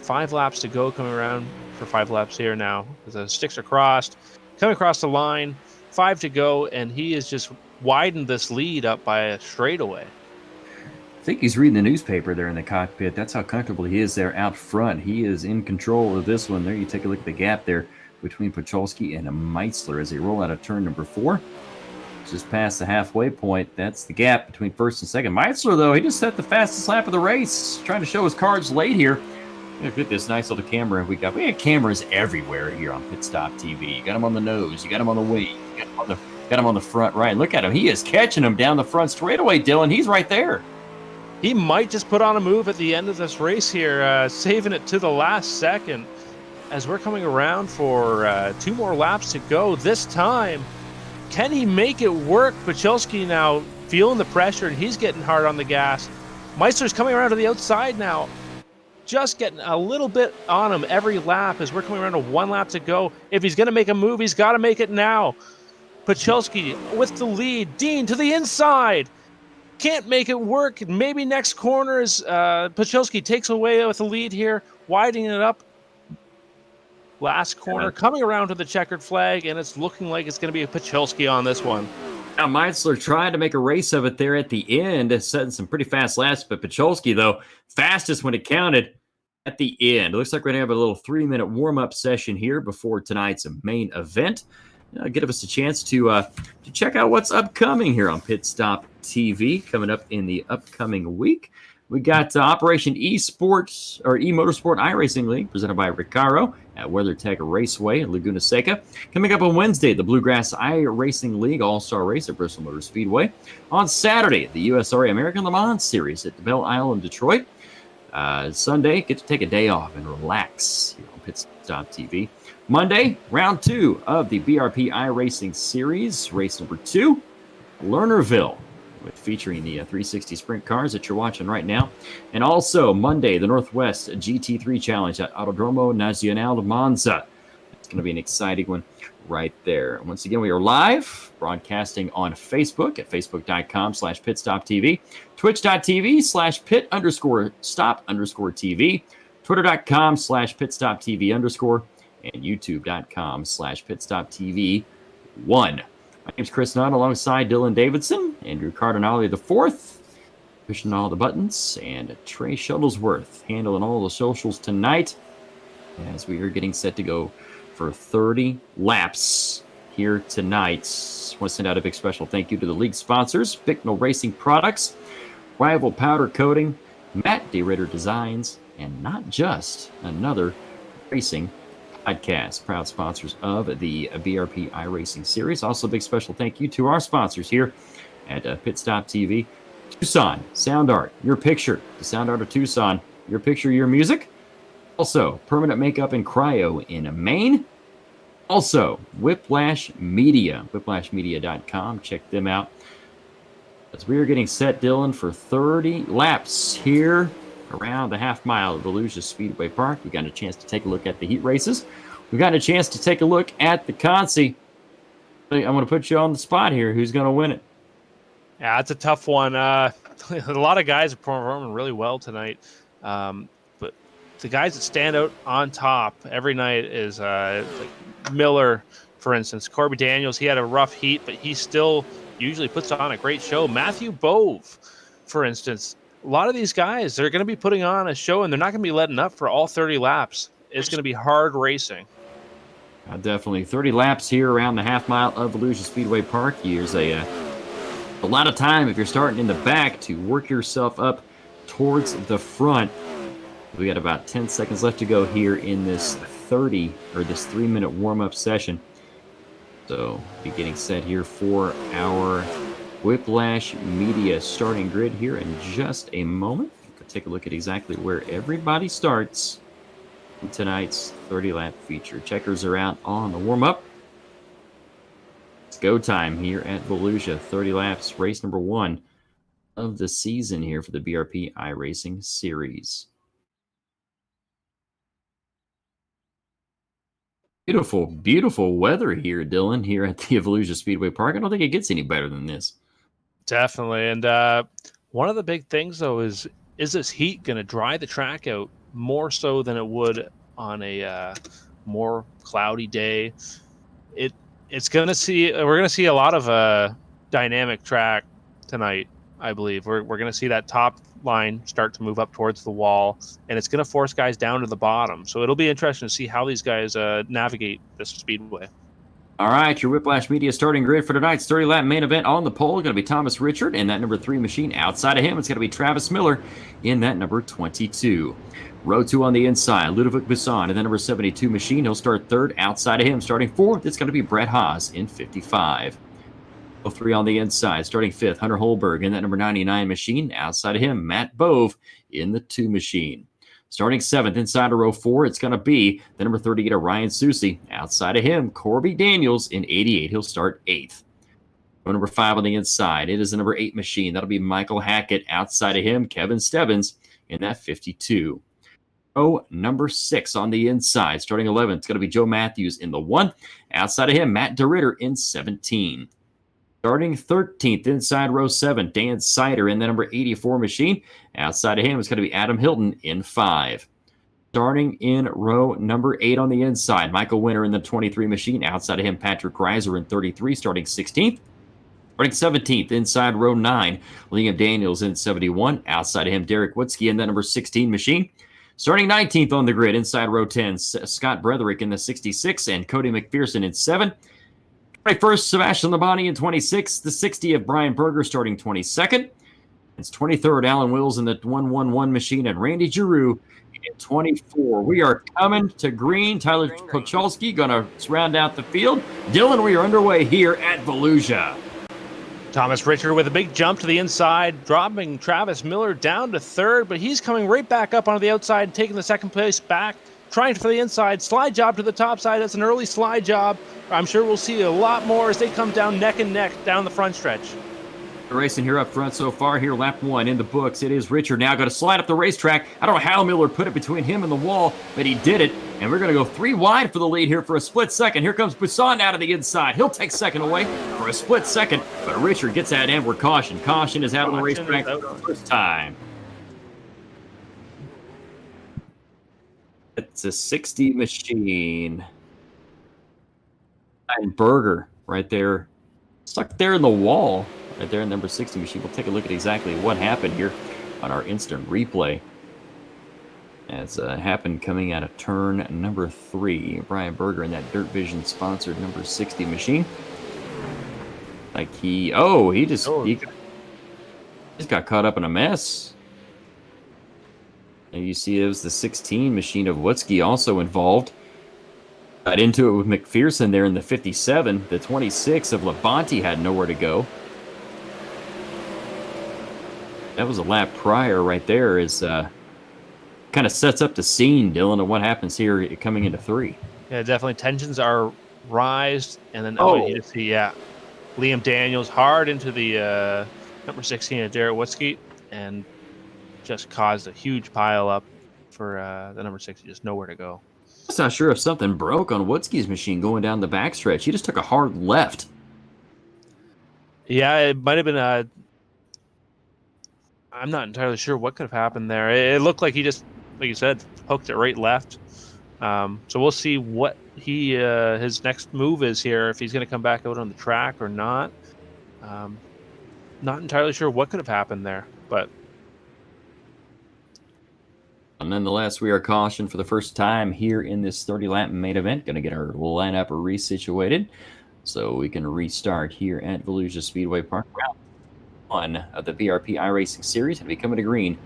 5 laps to go coming around for 5 laps here now. As the sticks are crossed, coming across the line, 5 to go, and he has just widened this lead up by a straightaway. I think he's reading the newspaper there in the cockpit. That's how comfortable he is there out front. He is in control of this one. There you take a look at the gap there between Patrolski and Meitzler as they roll out of turn number 4. just past the halfway point. That's the gap between first and second. Meitzler, though, he just set the fastest lap of the race, trying to show his cards late here. Look at this nice little camera we got. We got cameras everywhere here on PitStop TV. You got them on the nose, you got them on the wing, you got him on the front right. Look at him. He is catching him down the front straightaway, Dylan. He's right there. He might just put on a move at the end of this race here, saving it to the last second as we're coming around for 2 more laps to go. This time, can he make it work? Patrolski now feeling the pressure, and he's getting hard on the gas. Meister's coming around to the outside now, just getting a little bit on him every lap as we're coming around to 1 lap to go. If he's going to make a move, he's got to make it now. Patrolski with the lead. Dean to the inside. Can't make it work. Maybe next corner is Patrolski takes away with the lead here, widening it up. Last corner, coming around to the checkered flag, and it's looking like it's going to be a Patrolski on this one. Now, Meitzler tried to make a race of it there at the end, setting some pretty fast laps, but Patrolski, though, fastest when it counted at the end. It looks like we're going to have a little 3-minute warm-up session here before tonight's main event. Give us a chance to check out what's upcoming here on PitStop TV coming up in the upcoming week. We got Operation eSports or eMotorsport iRacing League presented by Recaro at WeatherTech Raceway in Laguna Seca. Coming up on Wednesday, the Bluegrass iRacing League All-Star Race at Bristol Motor Speedway. On Saturday, the USRA American Le Mans Series at Belle Isle in Detroit. Sunday, get to take a day off and relax here on PitStop TV. Monday, round 2 of the BRP iRacing Series, race number 2, Lernerville, featuring the 360 sprint cars that you're watching right now. And also Monday, the Northwest GT3 Challenge at Autodromo Nazionale de Monza. It's going to be an exciting one right there. Once again, we are live broadcasting on Facebook at facebook.com/pitstoptv, twitch.tv/pit_stop_tv, twitter.com/pitstoptv_, and youtube.com/pitstoptv1. My name's Chris Nutt alongside Dylan Davidson, Andrew Cardinale IV, pushing all the buttons, and Trey Shuttlesworth handling all the socials tonight as we are getting set to go for 30 laps here tonight. I want to send out a big special thank you to the league sponsors, Bicknell Racing Products, Rival Powder Coating, Matt D. Ritter Designs, and Not Just Another Racing Podcast, proud sponsors of the BRP iRacing Series. Also, a big special thank you to our sponsors here at PitStop TV. Tucson, Sound Art, your picture. The Sound Art of Tucson, your picture, your music. Also, Permanent Makeup and Cryo in Maine. Also, Whiplash Media, whiplashmedia.com. Check them out. As we are getting set, Dylan, for 30 laps here around the half mile of Volusia Speedway Park. We got a chance to take a look at the heat races. We got a chance to take a look at the Consi. I'm going to put you on the spot here. Who's going to win it? Yeah, it's a tough one. A lot of guys are performing really well tonight. But the guys that stand out on top every night is like Miller, for instance. Corby Daniels, he had a rough heat, but he still usually puts on a great show. Matthew Bove, for instance. A lot of these guys, they're going to be putting on a show, and they're not going to be letting up for all 30 laps. It's going to be hard racing. Definitely. 30 laps here around the half mile of Volusia Speedway Park. There's a lot of time if you're starting in the back to work yourself up towards the front. We got about 10 seconds left to go here in this 3-minute warm-up session. So be getting set here for our Whiplash Media starting grid here in just a moment. We'll take a look at exactly where everybody starts in tonight's 30-lap feature. Checkers are out on the warm-up. It's go time here at Volusia. 30 laps, race number 1 of the season here for the BRP iRacing Series. Beautiful, beautiful weather here, Dylan, here at the Volusia Speedway Park. I don't think it gets any better than this. Definitely. And one of the big things, though, is this heat going to dry the track out more so than it would on a more cloudy day? We're going to see a lot of dynamic track tonight, I believe. We're going to see that top line start to move up towards the wall, and it's going to force guys down to the bottom. So it'll be interesting to see how these guys navigate this speedway. All right, your Whiplash Media starting grid for tonight's 30-lap main event on the pole. Going to be Thomas Richard in that number 3 machine. Outside of him, it's going to be Travis Miller in that number 22. Row 2 on the inside, Ludovic Bisson in the number 72 machine. He'll start third. Outside of him, starting fourth, it's going to be Brett Haas in 55. Row 3 on the inside, starting fifth, Hunter Holberg in that number 99 machine. Outside of him, Matt Bove in the 2 machine. Starting seventh inside of row 4, it's going to be the number 38 Ryan Susi. Outside of him, Corby Daniels in 88. He'll start 8th. Row number 5 on the inside, it is the number 8 machine. That'll be Michael Hackett. Outside of him, Kevin Stebbins in that 52. Row number 6 on the inside, starting 11th, it's going to be Joe Matthews in the 1. Outside of him, Matt DeRitter in 17. Starting 13th inside row 7, Dan Sider in the number 84 machine. Outside of him, it's going to be Adam Hilton in 5. Starting in row number 8 on the inside, Michael Winter in the 23 machine. Outside of him, Patrick Reiser in 33, starting 16th. Starting 17th inside row 9, Liam Daniels in 71. Outside of him, Derek Wutzke in the number 16 machine. Starting 19th on the grid inside row 10, Scott Bretherick in the 66 and Cody McPherson in 7. 21st, Sebastian Labonte in 26th. The 60th, Brian Berger starting 22nd. It's 23rd, Alan Wills in the 111 machine, and Randy Giroux in 24. We are coming to green. Tyler Patrolski going to round out the field. Dylan, we are underway here at Volusia. Thomas Richard with a big jump to the inside, dropping Travis Miller down to third, but he's coming right back up onto the outside, taking the second place back, trying for the inside. Slide job to the top side. That's an early slide job. I'm sure we'll see a lot more as they come down neck and neck down the front stretch. Racing here up front so far. Here, lap 1 in the books. It is Richard now going to slide up the racetrack. I don't know how Miller put it between him and the wall, but he did it. And we're going to go 3 wide for the lead here for a split second. Here comes Bisson out of the inside. He'll take second away for a split second, but Richard gets that inward caution. Caution is out of the racetrack for the first time. It's a 60 machine. And Berger right there, stuck there in the wall, right there in number 60 machine. We'll take a look at exactly what happened here on our instant replay. As happened coming out of turn number 3. Brian Berger in that Dirt Vision sponsored number 60 machine. Like he just got caught up in a mess. And you see it was the 16 machine of Wutzke also involved. Got into it with McPherson there in the 57. The 26 of Labonte had nowhere to go. That was a lap prior right there. Is kind of sets up the scene, Dylan, of what happens here coming into 3. Yeah, definitely tensions are rised, and then you just see Liam Daniels hard into the number 16 of Derek Wutzke, and just caused a huge pile up for the number 60. Just nowhere to go. I'm not sure if something broke on Wutzke's machine going down the backstretch. He just took a hard left. Yeah, it might have been I'm not entirely sure what could have happened there. It looked like he just, like you said, poked it right left. So we'll see what his next move is here, if he's going to come back out on the track or not. Not entirely sure what could have happened there, but. Nonetheless, we are cautioned for the first time here in this 30-lap main event. Going to get our lineup resituated so we can restart here at Volusia Speedway Park. Round 1 of the BRP iRacing Series and be coming to green.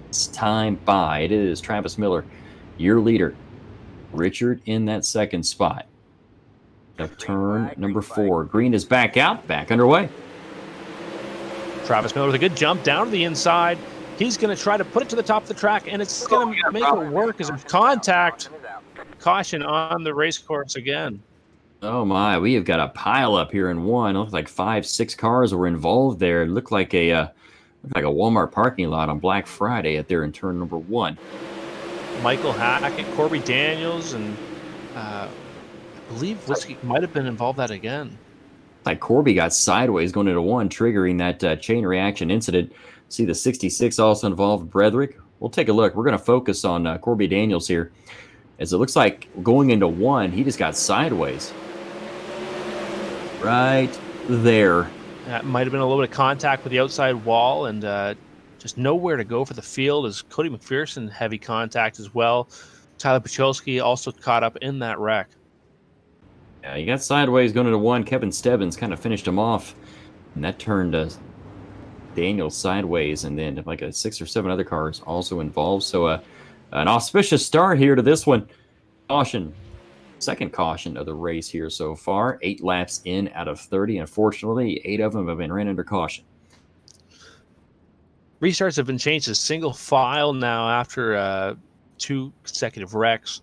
It's time by. It is Travis Miller, your leader. Richard in that second spot. Of turn number 4. Green is back out, back underway. Travis Miller with a good jump down to the inside. He's going to try to put it to the top of the track, and it's going to make it work as a contact. Caution on the race course again. Oh my, we have got a pile up here in 1. It looked like 5-6 cars were involved there. It looked like a Walmart parking lot on Black Friday at there in turn number 1. Michael Hackett, Corby Daniels, and I believe Wutzke might have been involved that again. Like Corby got sideways going into 1, triggering that chain reaction incident. See the 66 also involved Bretherick. We'll take a look. We're going to focus on Corby Daniels here, as it looks like going into 1, he just got sideways. Right there. That might have been a little bit of contact with the outside wall, and just nowhere to go for the field as Cody McPherson heavy contact as well. Tyler Patrolski also caught up in that wreck. Yeah, he got sideways going into one. Kevin Stebbins kind of finished him off, and that turned Daniel sideways, and then like 6 or 7 other cars also involved. So an auspicious start here to this one. Caution, second caution of the race here so far. 8 laps in out of 30. Unfortunately, 8 of them have been ran under caution. Restarts have been changed to single file now after 2 consecutive wrecks.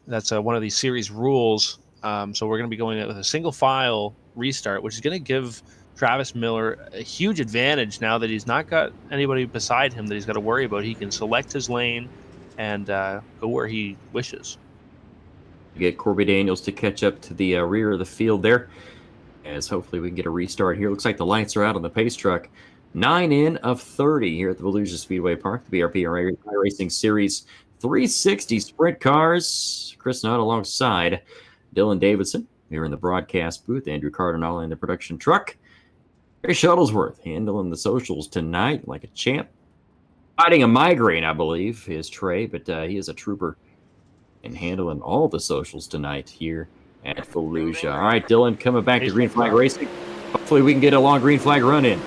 That's one of these series rules. So we're going to be going with a single file restart, which is going to give Travis Miller a huge advantage now that he's not got anybody beside him that he's got to worry about. He can select his lane and go where he wishes. Get Corby Daniels to catch up to the rear of the field there, as hopefully we can get a restart here. Looks like the lights are out on the pace truck. 9 in of 30 here at the Volusia Speedway Park, the BRP iRacing Series 360 Sprint Cars. Chris Nutt alongside Dylan Davidson here in the broadcast booth. Andrew Cardinale in the production truck. Trey Shuttlesworth handling the socials tonight like a champ. Fighting a migraine, I believe, is Trey, but he is a trooper and handling all the socials tonight here at Volusia. All right, Dylan, coming back to Green Flag Racing. Hopefully we can get a long green flag run in.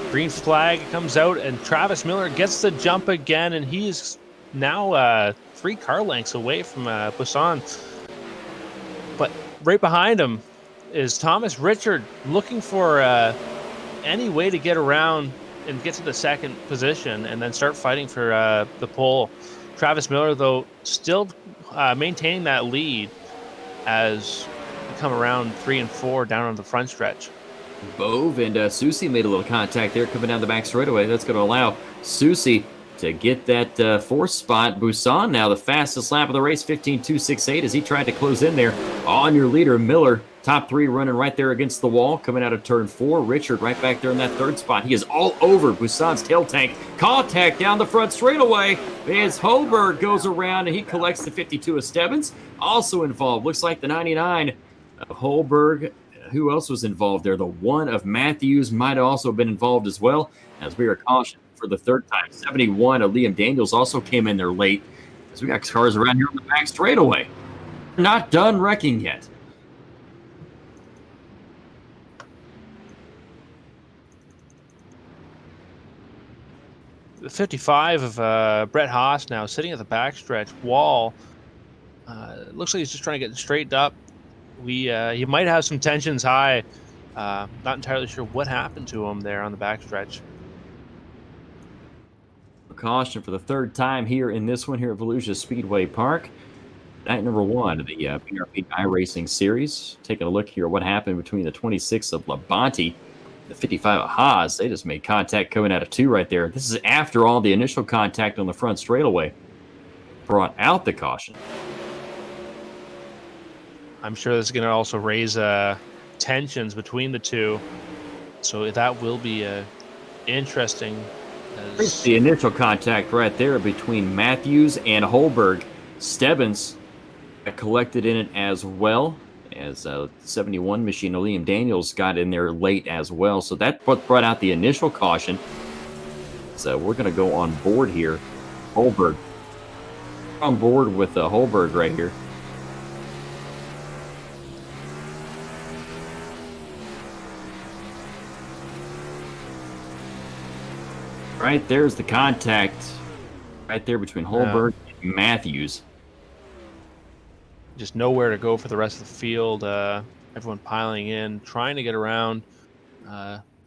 Green flag comes out, and Travis Miller gets the jump again, and he's now 3 car lengths away from Buisson. But right behind him is Thomas Richard, looking for any way to get around and get to the second position and then start fighting for the pole. Travis Miller, though, still maintaining that lead as we come around 3 and 4 down on the front stretch. Bove and Susie made a little contact there coming down the back straightaway. That's going to allow Susie to get that 4th spot. Buisson now the fastest lap of the race, 15.268, as he tried to close in there on your leader, Miller. Top 3 running right there against the wall, coming out of turn 4. Richard right back there in that 3rd spot. He is all over Buisson's tail tank. Contact down the front straightaway as Holberg goes around and he collects the 52 of Stebbins. Also involved, looks like the 99 of Holberg. Who else was involved there? The 1 of Matthews might have also been involved as well, as we are cautioned for the 3rd time. 71 of Liam Daniels also came in there late, as we got cars around here on the back straightaway. Not done wrecking yet. The 55 of Brett Haas now sitting at the backstretch wall. Looks like he's just trying to get straightened up. He might have some tensions high. Not entirely sure what happened to him there on the backstretch. Caution for the 3rd time here in this one here at Volusia Speedway Park. Night number 1 of the BRP iRacing Series. Taking a look here at what happened between the 26 of Labonte, the 55 of Haas. They just made contact coming out of 2 right there. This is after all the initial contact on the front straightaway brought out the caution. I'm sure this is going to also raise tensions between the 2. So that will be interesting. The initial contact right there between Matthews and Holberg. Stebbins collected in it as well, as 71 machine. Liam Daniels got in there late as well. So that's what brought out the initial caution. So we're going to go on board here. Holberg. On board with Holberg right here. Right there's the contact right there between Holberg and Matthews. Just nowhere to go for the rest of the field. Everyone piling in, trying to get around.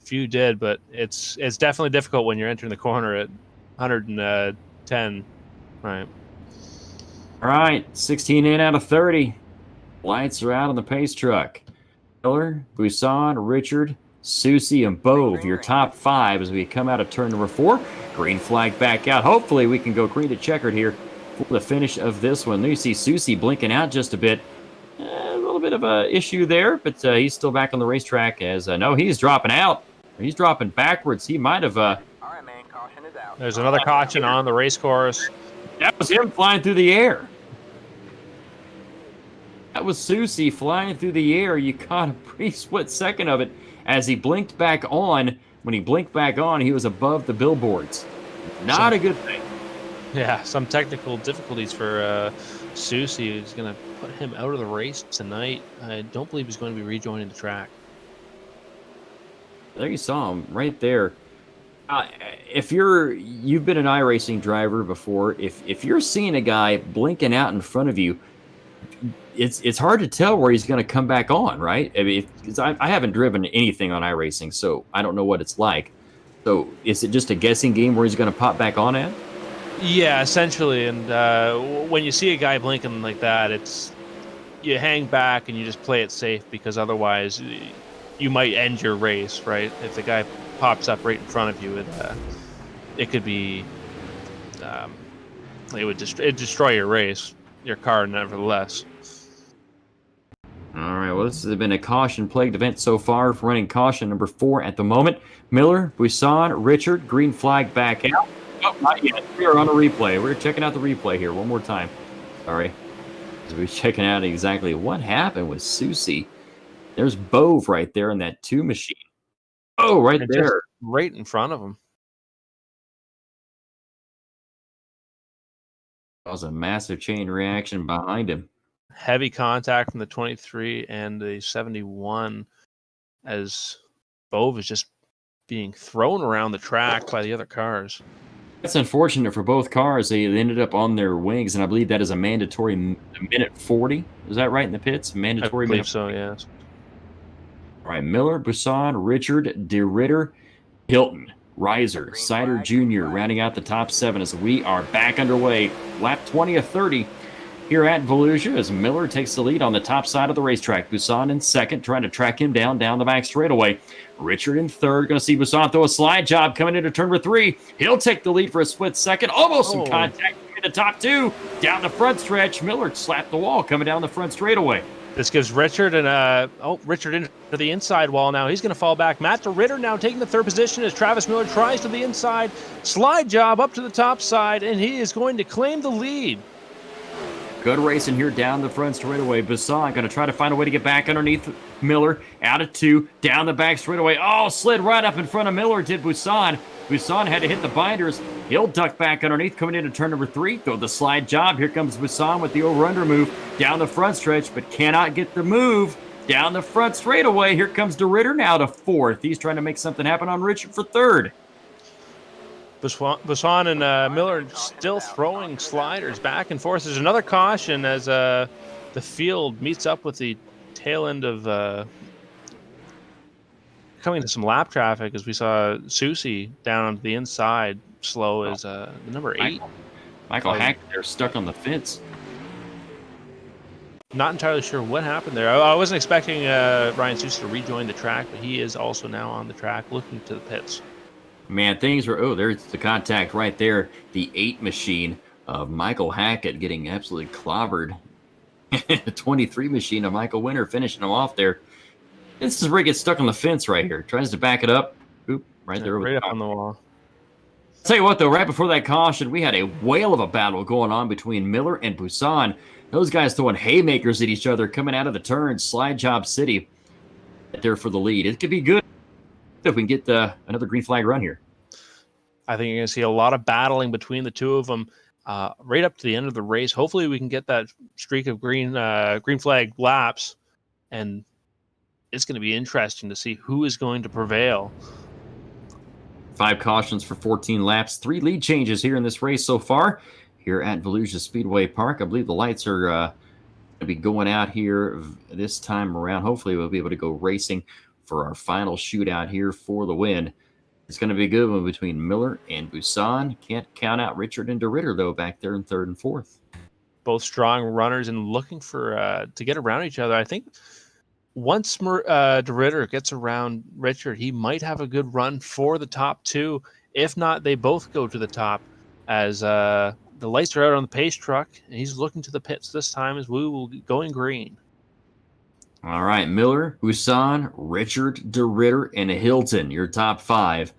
Few did, but it's definitely difficult when you're entering the corner at 110. Right. All right, 16 in out of 30. Lights are out on the pace truck. Miller, Buisson, Richard, Susie, and Bove, your top 5 as we come out of turn number 4. Green flag back out. Hopefully we can go green to checkered here for the finish of this one. You see Susie blinking out just a bit. A little bit of a issue there, but he's still back on the racetrack as, no, he's dropping out. He's dropping backwards. He might have... There's another caution on the race course. That was him flying through the air. That was Susie flying through the air. You caught a brief split second of it as he blinked back on. When he blinked back on, he was above the billboards. Not a good thing. Yeah, some technical difficulties for Susie. Is going to put him out of the race tonight. I don't believe he's going to be rejoining the track. There you saw him right there. If you've been an iRacing driver before, if you're seeing a guy blinking out in front of you, it's hard to tell where he's going to come back on, right? I mean, I haven't driven anything on iRacing, so I don't know what it's like. So is it just a guessing game where he's going to pop back on at? Yeah, essentially. And when you see a guy blinking like that, you hang back and you just play it safe, because otherwise you might end your race, right? If the guy pops up right in front of you, it could be it'd destroy your race, your car, nevertheless. All right, well, this has been a caution-plagued event so far. For running caution number 4 at the moment. Miller, Buisson, Richard, green flag back out. Oh, not yet. We are on a replay. We're checking out the replay here one more time. Sorry. We're checking out exactly what happened with Susie. There's Bove right there in that 2 machine. Oh, right there. Right in front of him. That was a massive chain reaction behind him. Heavy contact from the 23 and the 71 as Bove is just being thrown around the track by the other cars. That's unfortunate for both cars. They ended up on their wings, and I believe that is a mandatory minute 40. Is that right in the pits? Mandatory I believe minute so, yes. All right, Miller, Buisson, Richard, DeRitter, Hilton, Reiser, Sider Jr. rounding out the top 7 as we are back underway. Lap 20 of 30 here at Volusia as Miller takes the lead on the top side of the racetrack. Buisson in second, trying to track him down the back straightaway. Richard in third. Going to see Buisson throw a slide job coming into turn number 3. He'll take the lead for a split second. Almost some contact in the top 2. Down the front stretch, Miller slapped the wall coming down the front straightaway. This gives Richard Richard into the inside wall now. He's going to fall back. Matt DeRitter now taking the 3rd position as Travis Miller tries to the inside. Slide job up to the top side, and he is going to claim the lead. Good racing here down the front straightaway. Buisson going to try to find a way to get back underneath Miller. Out of 2, down the back straightaway. Oh, slid right up in front of Miller, did Buisson. Buisson had to hit the binders. He'll duck back underneath, coming into turn number 3. Throw the slide job. Here comes Buisson with the over-under move down the front stretch, but cannot get the move down the front straightaway. Here comes DeRitter now to 4th. He's trying to make something happen on Richard for 3rd. Buisson and Miller still throwing sliders back and forth. There's another caution as the field meets up with the tail end of coming to some lap traffic, as we saw Susie down on the inside slow as the number 8. Michael Hackett there stuck on the fence. Not entirely sure what happened there. I wasn't expecting Ryan Susie to rejoin the track, but he is also now on the track looking to the pits. Man, things were, there's the contact right there. The 8 machine of Michael Hackett getting absolutely clobbered. The 23 machine of Michael Winter finishing him off there. This is where he gets stuck on the fence right here. Tries to back it up. Oop, right there. Right up on the wall. Tell you what, though, right before that caution, we had a whale of a battle going on between Miller and Buisson. Those guys throwing haymakers at each other coming out of the turn. Slide job city there for the lead. It could be good if we can get another green flag run here. I think you're going to see a lot of battling between the two of them right up to the end of the race. Hopefully we can get that streak of green flag laps, and it's going to be interesting to see who is going to prevail. 5 cautions for 14 laps. 3 lead changes here in this race so far here at Volusia Speedway Park. I believe the lights are going to be going out here this time around. Hopefully we'll be able to go racing for our final shootout here for the win. It's going to be a good one between Miller and Buisson. Can't count out Richard and DeRitter, though, back there in 3rd and 4th. Both strong runners and looking for to get around each other. I think once DeRitter gets around Richard, he might have a good run for the top 2. If not, they both go to the top as the lights are out on the pace truck, and he's looking to the pits this time as we will be going green. All right, Miller, Buisson, Richard, DeRitter, and Hilton, your top 5.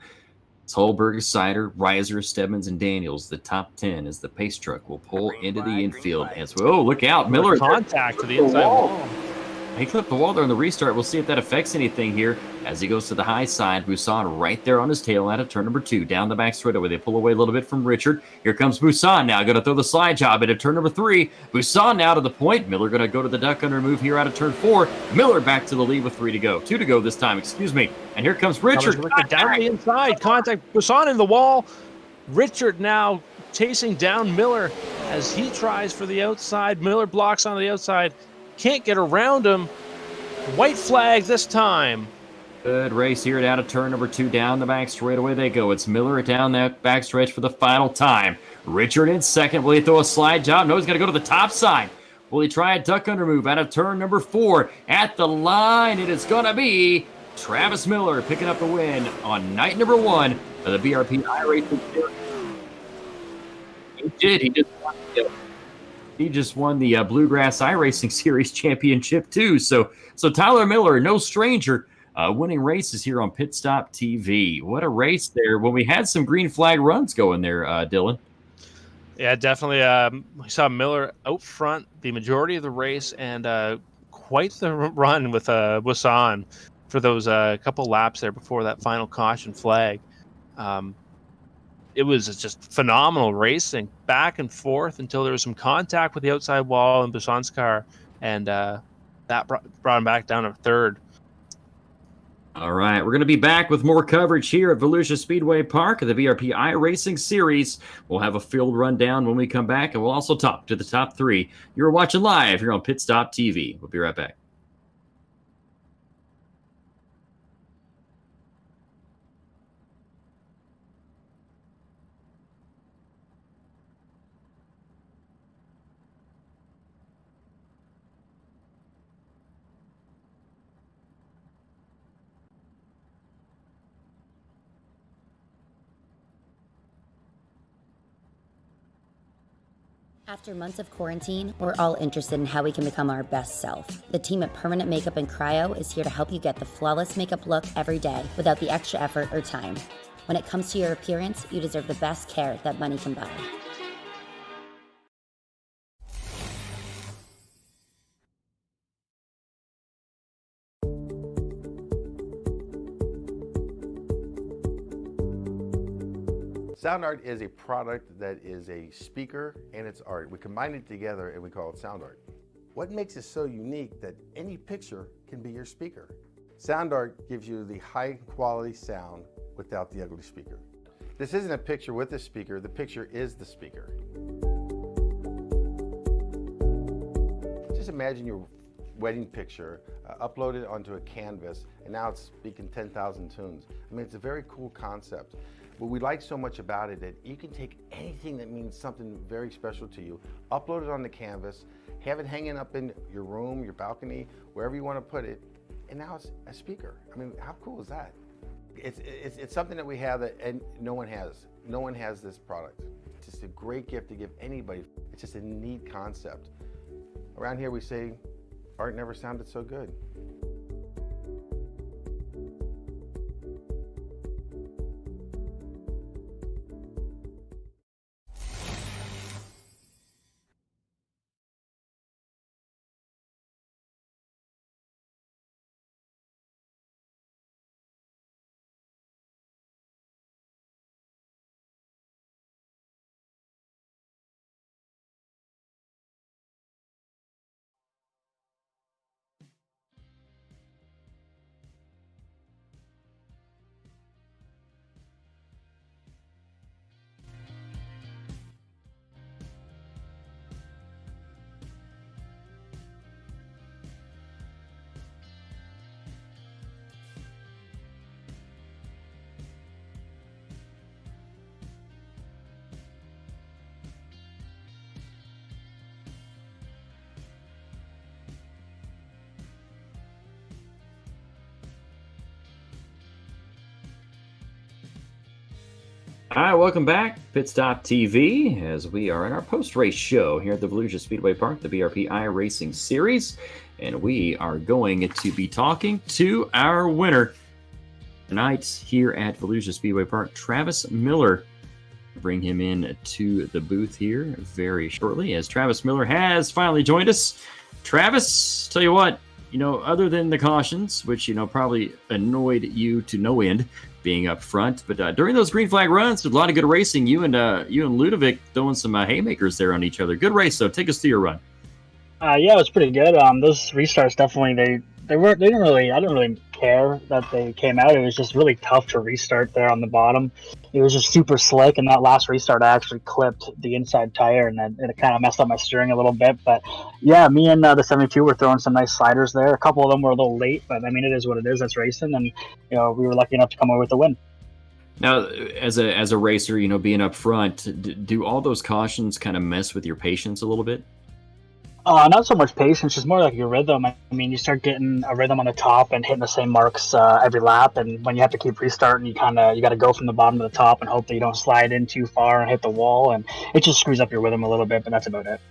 Tolberg, Sider, Reiser, Stebbins, and Daniels, the top 10 as the pace truck will pull into the infield. Oh, look out, Miller. Contact to the inside wall. He clipped the wall there on the restart. We'll see if that affects anything here as he goes to the high side. Busan right there on his tail out of turn number 2. Down the back straightaway. They pull away a little bit from Richard. Here comes Busan now. Going to throw the slide job into turn number 3. Busan now to the point. Miller going to go to the duck under move here out of turn 4. Miller back to the lead with 3 to go. 2 to go this time, excuse me. And here comes Richard. Down the inside. Contact. Busan in the wall. Richard now chasing down Miller as he tries for the outside. Miller blocks on the outside. Can't get around him. White flag this time. Good race here out of turn number 2. Down the back straightaway they go. It's Miller down that back stretch for the final time. Richard in second. Will he throw a slide job? No, he's going to go to the top side. Will he try a duck under move out of turn number 4? At the line, it is going to be Travis Miller picking up the win on night number 1 of the BRP iRacing Series. He did. He just won the Bluegrass iRacing Series Championship too. So Tyler Miller, no stranger, winning races here on PitStop TV. What a race there! When we had some green flag runs going there, Dylan. Yeah, definitely. We saw Miller out front the majority of the race, and quite the run with Busan for those couple laps there before that final caution flag. It was just phenomenal racing, back and forth until there was some contact with the outside wall in Busan's car, and that brought him back down to third. All right, we're going to be back with more coverage here at Volusia Speedway Park of the BRP iRacing Series. We'll have a field rundown when we come back, and we'll also talk to the top 3. You're watching live here on PitStop TV. We'll be right back. After months of quarantine, we're all interested in how we can become our best self. The team at Permanent Makeup and Cryo is here to help you get the flawless makeup look every day without the extra effort or time. When it comes to your appearance, you deserve the best care that money can buy. Sound art is a product that is a speaker and it's art. We combine it together and we call it sound art. What makes it so unique that any picture can be your speaker? Sound art gives you the high quality sound without the ugly speaker. This isn't a picture with a speaker, the picture is the speaker. Just imagine your wedding picture uploaded onto a canvas and now it's speaking 10,000 tunes. I mean, it's a very cool concept. What we like so much about it that you can take anything that means something very special to you, upload it on the canvas, have it hanging up in your room, your balcony, wherever you want to put it, and now it's a speaker. I mean, how cool is that? It's something that we have that and no one has. No one has this product. It's just a great gift to give anybody. It's just a neat concept. Around here we say, art never sounded so good. All right, welcome back, PitStop TV, as we are in our post-race show here at the Volusia Speedway Park, the BRP iRacing Series, and we are going to be talking to our winner tonight here at Volusia Speedway Park, Travis Miller. Bring him in to the booth here very shortly, as Travis Miller has finally joined us. Travis, tell you what, other than the cautions, which, probably annoyed you to no end being up front, but during those green flag runs, there's a lot of good racing. You and Ludovic throwing some haymakers there on each other. Good race, though. Take us through your run. Yeah, it was pretty good. Those restarts definitely I didn't really care that they came out. It was just really tough to restart there on the bottom. It was just super slick, and that last restart I actually clipped the inside tire, and then it kind of messed up my steering a little bit. But yeah, me and the 72 were throwing some nice sliders there. A couple of them were a little late, but I mean, it is what it is. That's racing, and we were lucky enough to come away with the win. Now, as a racer, being up front, do all those cautions kind of mess with your patience a little bit? Not so much patience, just more like your rhythm. I mean, you start getting a rhythm on the top and hitting the same marks every lap, and when you have to keep restarting, you got to go from the bottom to the top and hope that you don't slide in too far and hit the wall, and it just screws up your rhythm a little bit, but that's about it.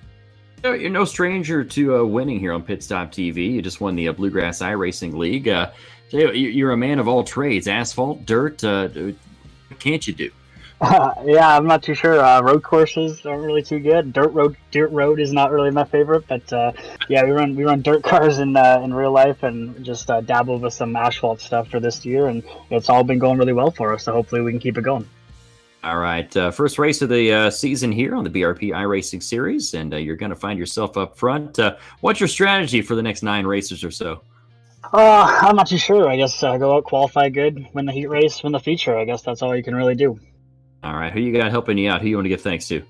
You're no stranger to winning here on PitStop TV. You just won the Bluegrass iRacing League. You're a man of all trades: asphalt, dirt. What can't you do? Yeah, I'm not too sure. Road courses aren't really too good. Dirt road is not really my favorite, but yeah, we run dirt cars in real life, and just dabble with some asphalt stuff for this year, and it's all been going really well for us. So hopefully we can keep it going. All right, first race of the season here on the BRP iRacing Series, and you're going to find yourself up front. What's your strategy for the next 9 races or so? I'm not too sure. I guess go out, qualify good, win the heat race, win the feature. I guess that's all you can really do. All right, who you got helping you out? Who you want to give thanks to?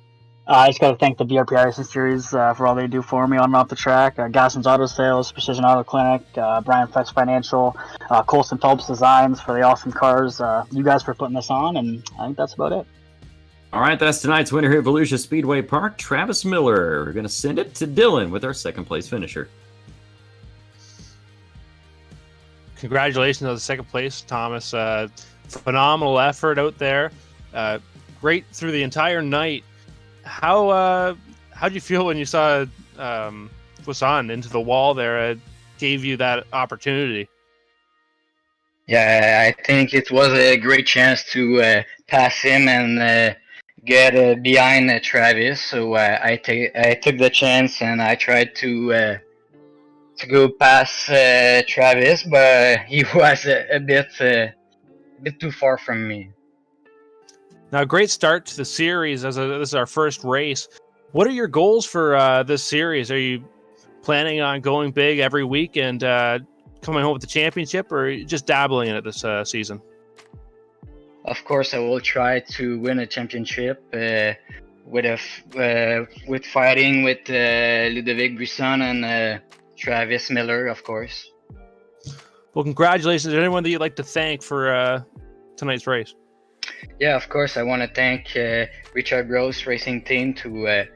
I just got to thank the BRP Racing Series for all they do for me on and off the track. Gasson's Auto Sales, Precision Auto Clinic, Brian Flex Financial, Colson Phelps Designs for the awesome cars. You guys for putting this on, and I think that's about it. All right, that's tonight's winner here at Volusia Speedway Park, Travis Miller. We're going to send it to Dylan with our second place finisher. Congratulations on the second place, Thomas. Phenomenal effort out there. Great through the entire night. How'd you feel when you saw Poisson into the wall there? Gave you that opportunity. Yeah, I think it was a great chance to pass him and get behind Travis. So I took the chance and I tried to go past Travis, but he was a bit too far from me. Now, great start to the series. This is our first race. What are your goals for this series? Are you planning on going big every week and coming home with the championship, or just dabbling in it this season? Of course, I will try to win a championship with fighting with Ludovic Brisson and Travis Miller, of course. Well, congratulations. Is there anyone that you'd like to thank for tonight's race? Yeah, of course. I want to thank Richard Gross Racing Team to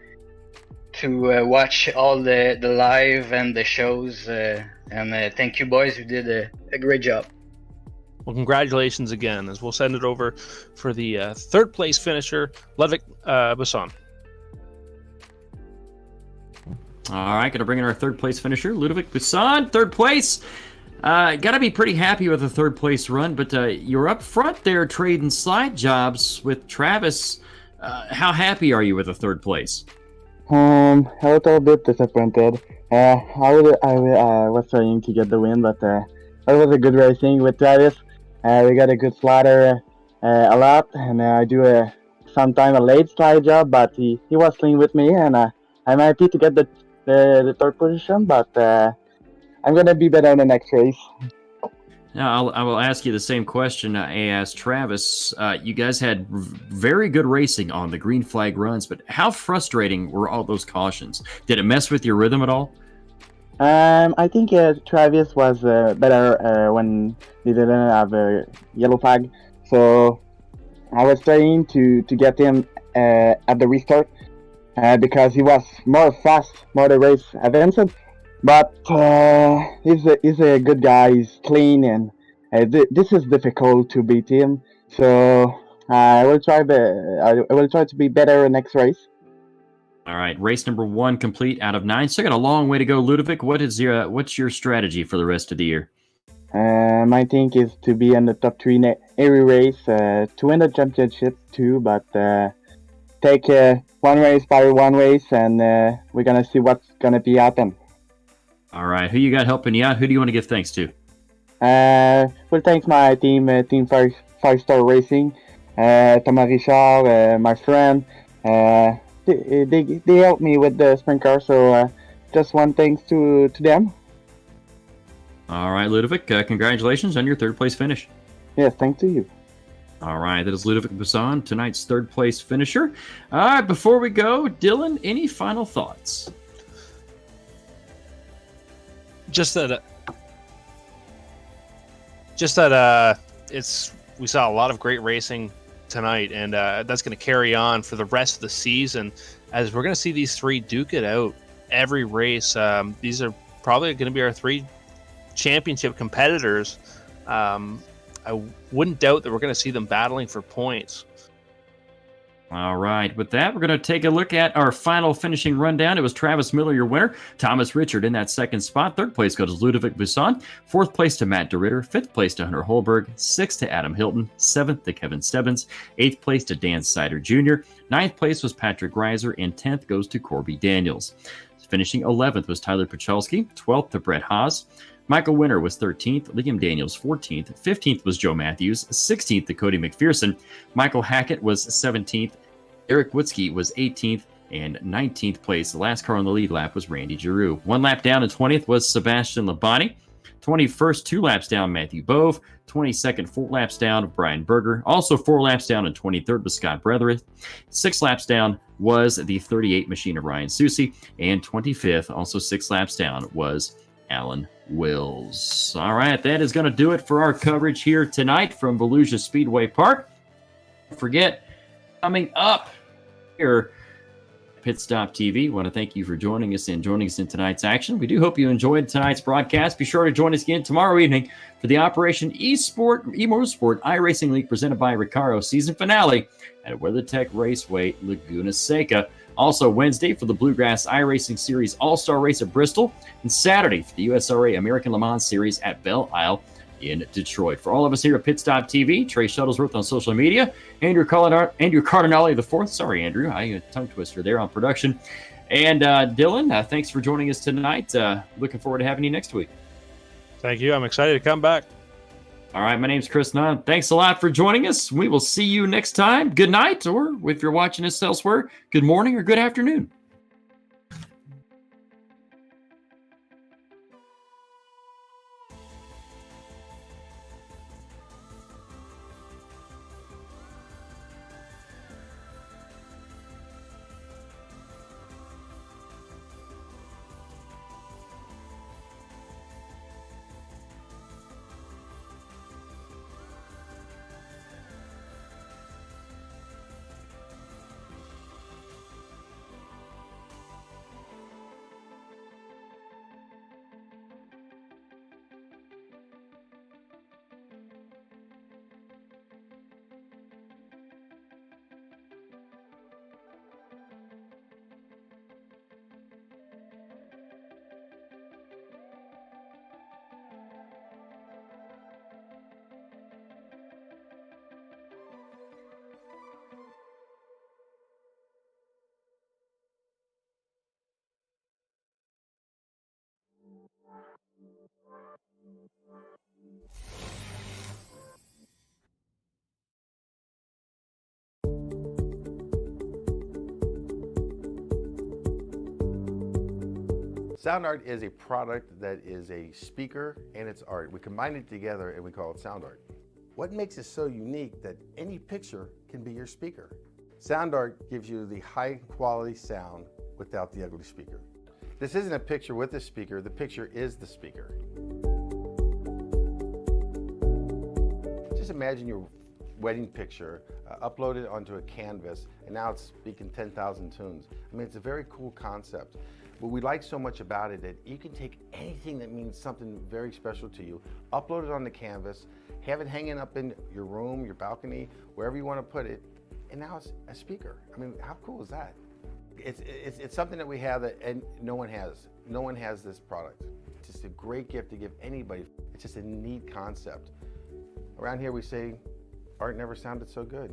watch all the live and the shows, and thank you, boys. You did a great job. Well, congratulations again, as we'll send it over for the third place finisher, Ludwig Besson. All right, going to bring in our third place finisher, Ludovic Besson, third place. Got to be pretty happy with the third place run, but you're up front there trading slide jobs with Travis. How happy are you with the third place? A little bit disappointed. I was trying to get the win, but it was a good racing with Travis. We got a good slider a lot, and I do sometimes a late slide job, but he was clean with me, and I'm happy to get the third position, but I'm going to be better in the next race. Now, I will ask you the same question I asked Travis. You guys had very good racing on the green flag runs, but how frustrating were all those cautions? Did it mess with your rhythm at all? I think Travis was better when he didn't have a yellow flag. So I was trying to get him at the restart because he was more fast, more the race advanced. But he's a good guy. He's clean, and this is difficult to beat him. So I will try to be better next race. All right, race number 1 complete out of 9. Still got a long way to go, Ludovic. What's your strategy for the rest of the year? My thing is to be in the top 3 in every race, to win the championship too. But take one race by one race, and we're gonna see what's gonna be happen. All right. Who you got helping you out? Who do you want to give thanks to? Well, thanks my team, Team Five Star Racing, Thomas Richard, my friend. They helped me with the sprint car, so just one thanks to them. All right, Ludovic, congratulations on your third place finish. Yes, thanks to you. All right, that is Ludovic Busson, tonight's third place finisher. All right, before we go, Dylan, any final thoughts? Just that we saw a lot of great racing tonight, and that's going to carry on for the rest of the season, as we're going to see these three duke it out every race. These are probably going to be our three championship competitors. I wouldn't doubt that we're going to see them battling for points. All right, with that, we're going to take a look at our final finishing rundown. It was Travis Miller, your winner. Thomas Richard in that second spot. Third place goes to Ludovic Busson. Fourth place to Matt DeRitter. Fifth place to Hunter Holberg. Sixth to Adam Hilton. Seventh to Kevin Stebbins. Eighth place to Dan Sider Jr. Ninth place was Patrick Reiser. And 10th goes to Corby Daniels. Finishing 11th was Tyler Patrolski. 12th to Brett Haas. Michael Winter was 13th, Liam Daniels 14th, 15th was Joe Matthews, 16th to Cody McPherson, Michael Hackett was 17th, Eric Witzke was 18th, and 19th place, the last car on the lead lap, was Randy Giroux. 1 lap down and 20th was Sebastian Labonte, 21st, 2 laps down, Matthew Bove, 22nd, 4 laps down, Brian Berger, also 4 laps down, and 23rd was Scott Bretherith. 6 laps down was the 38 machine of Ryan Susi, and 25th, also 6 laps down, was Alan Wills. All right, that is going to do it for our coverage here tonight from Volusia Speedway Park. Don't forget, coming up here, PitStop TV. Want to thank you for joining us in tonight's action. We do hope you enjoyed tonight's broadcast. Be sure to join us again tomorrow evening for the Operation eMotorsport iRacing League presented by Recaro season finale at WeatherTech Raceway, Laguna Seca. Also Wednesday for the Bluegrass iRacing Series All-Star Race at Bristol, and Saturday for the USRA American Le Mans Series at Belle Isle in Detroit. For all of us here at PitStop TV, Trey Shuttlesworth on social media, Andrew Cardinale IV. Sorry, Andrew, I tongue twister there on production. And Dylan, thanks for joining us tonight. Looking forward to having you next week. Thank you. I'm excited to come back. All right, my name's Chris Nunn. Thanks a lot for joining us. We will see you next time. Good night, or if you're watching us elsewhere, good morning or good afternoon. Sound art is a product that is a speaker and it's art. We combine it together and we call it sound art. What makes it so unique that any picture can be your speaker? Sound art gives you the high quality sound without the ugly speaker. This isn't a picture with a speaker, the picture is the speaker. Just imagine your wedding picture uploaded onto a canvas and now it's speaking 10,000 tunes. I mean, it's a very cool concept. What we like so much about it that you can take anything that means something very special to you, upload it on the canvas, have it hanging up in your room, your balcony, wherever you want to put it, and now it's a speaker. I mean, how cool is that? It's something that we have that and no one has. No one has this product. It's just a great gift to give anybody. It's just a neat concept. Around here we say, art never sounded so good.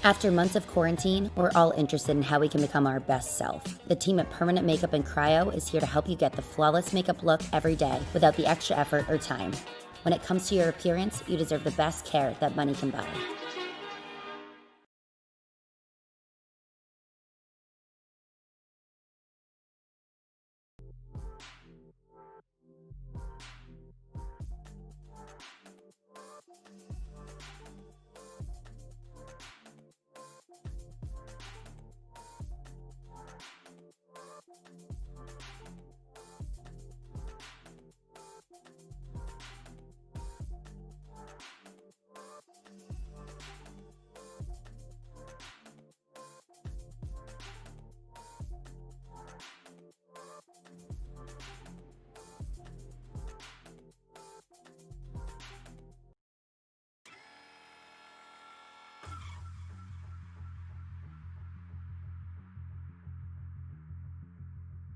After months of quarantine, we're all interested in how we can become our best self. The team at Permanent Makeup and Cryo is here to help you get the flawless makeup look every day without the extra effort or time. When it comes to your appearance, you deserve the best care that money can buy.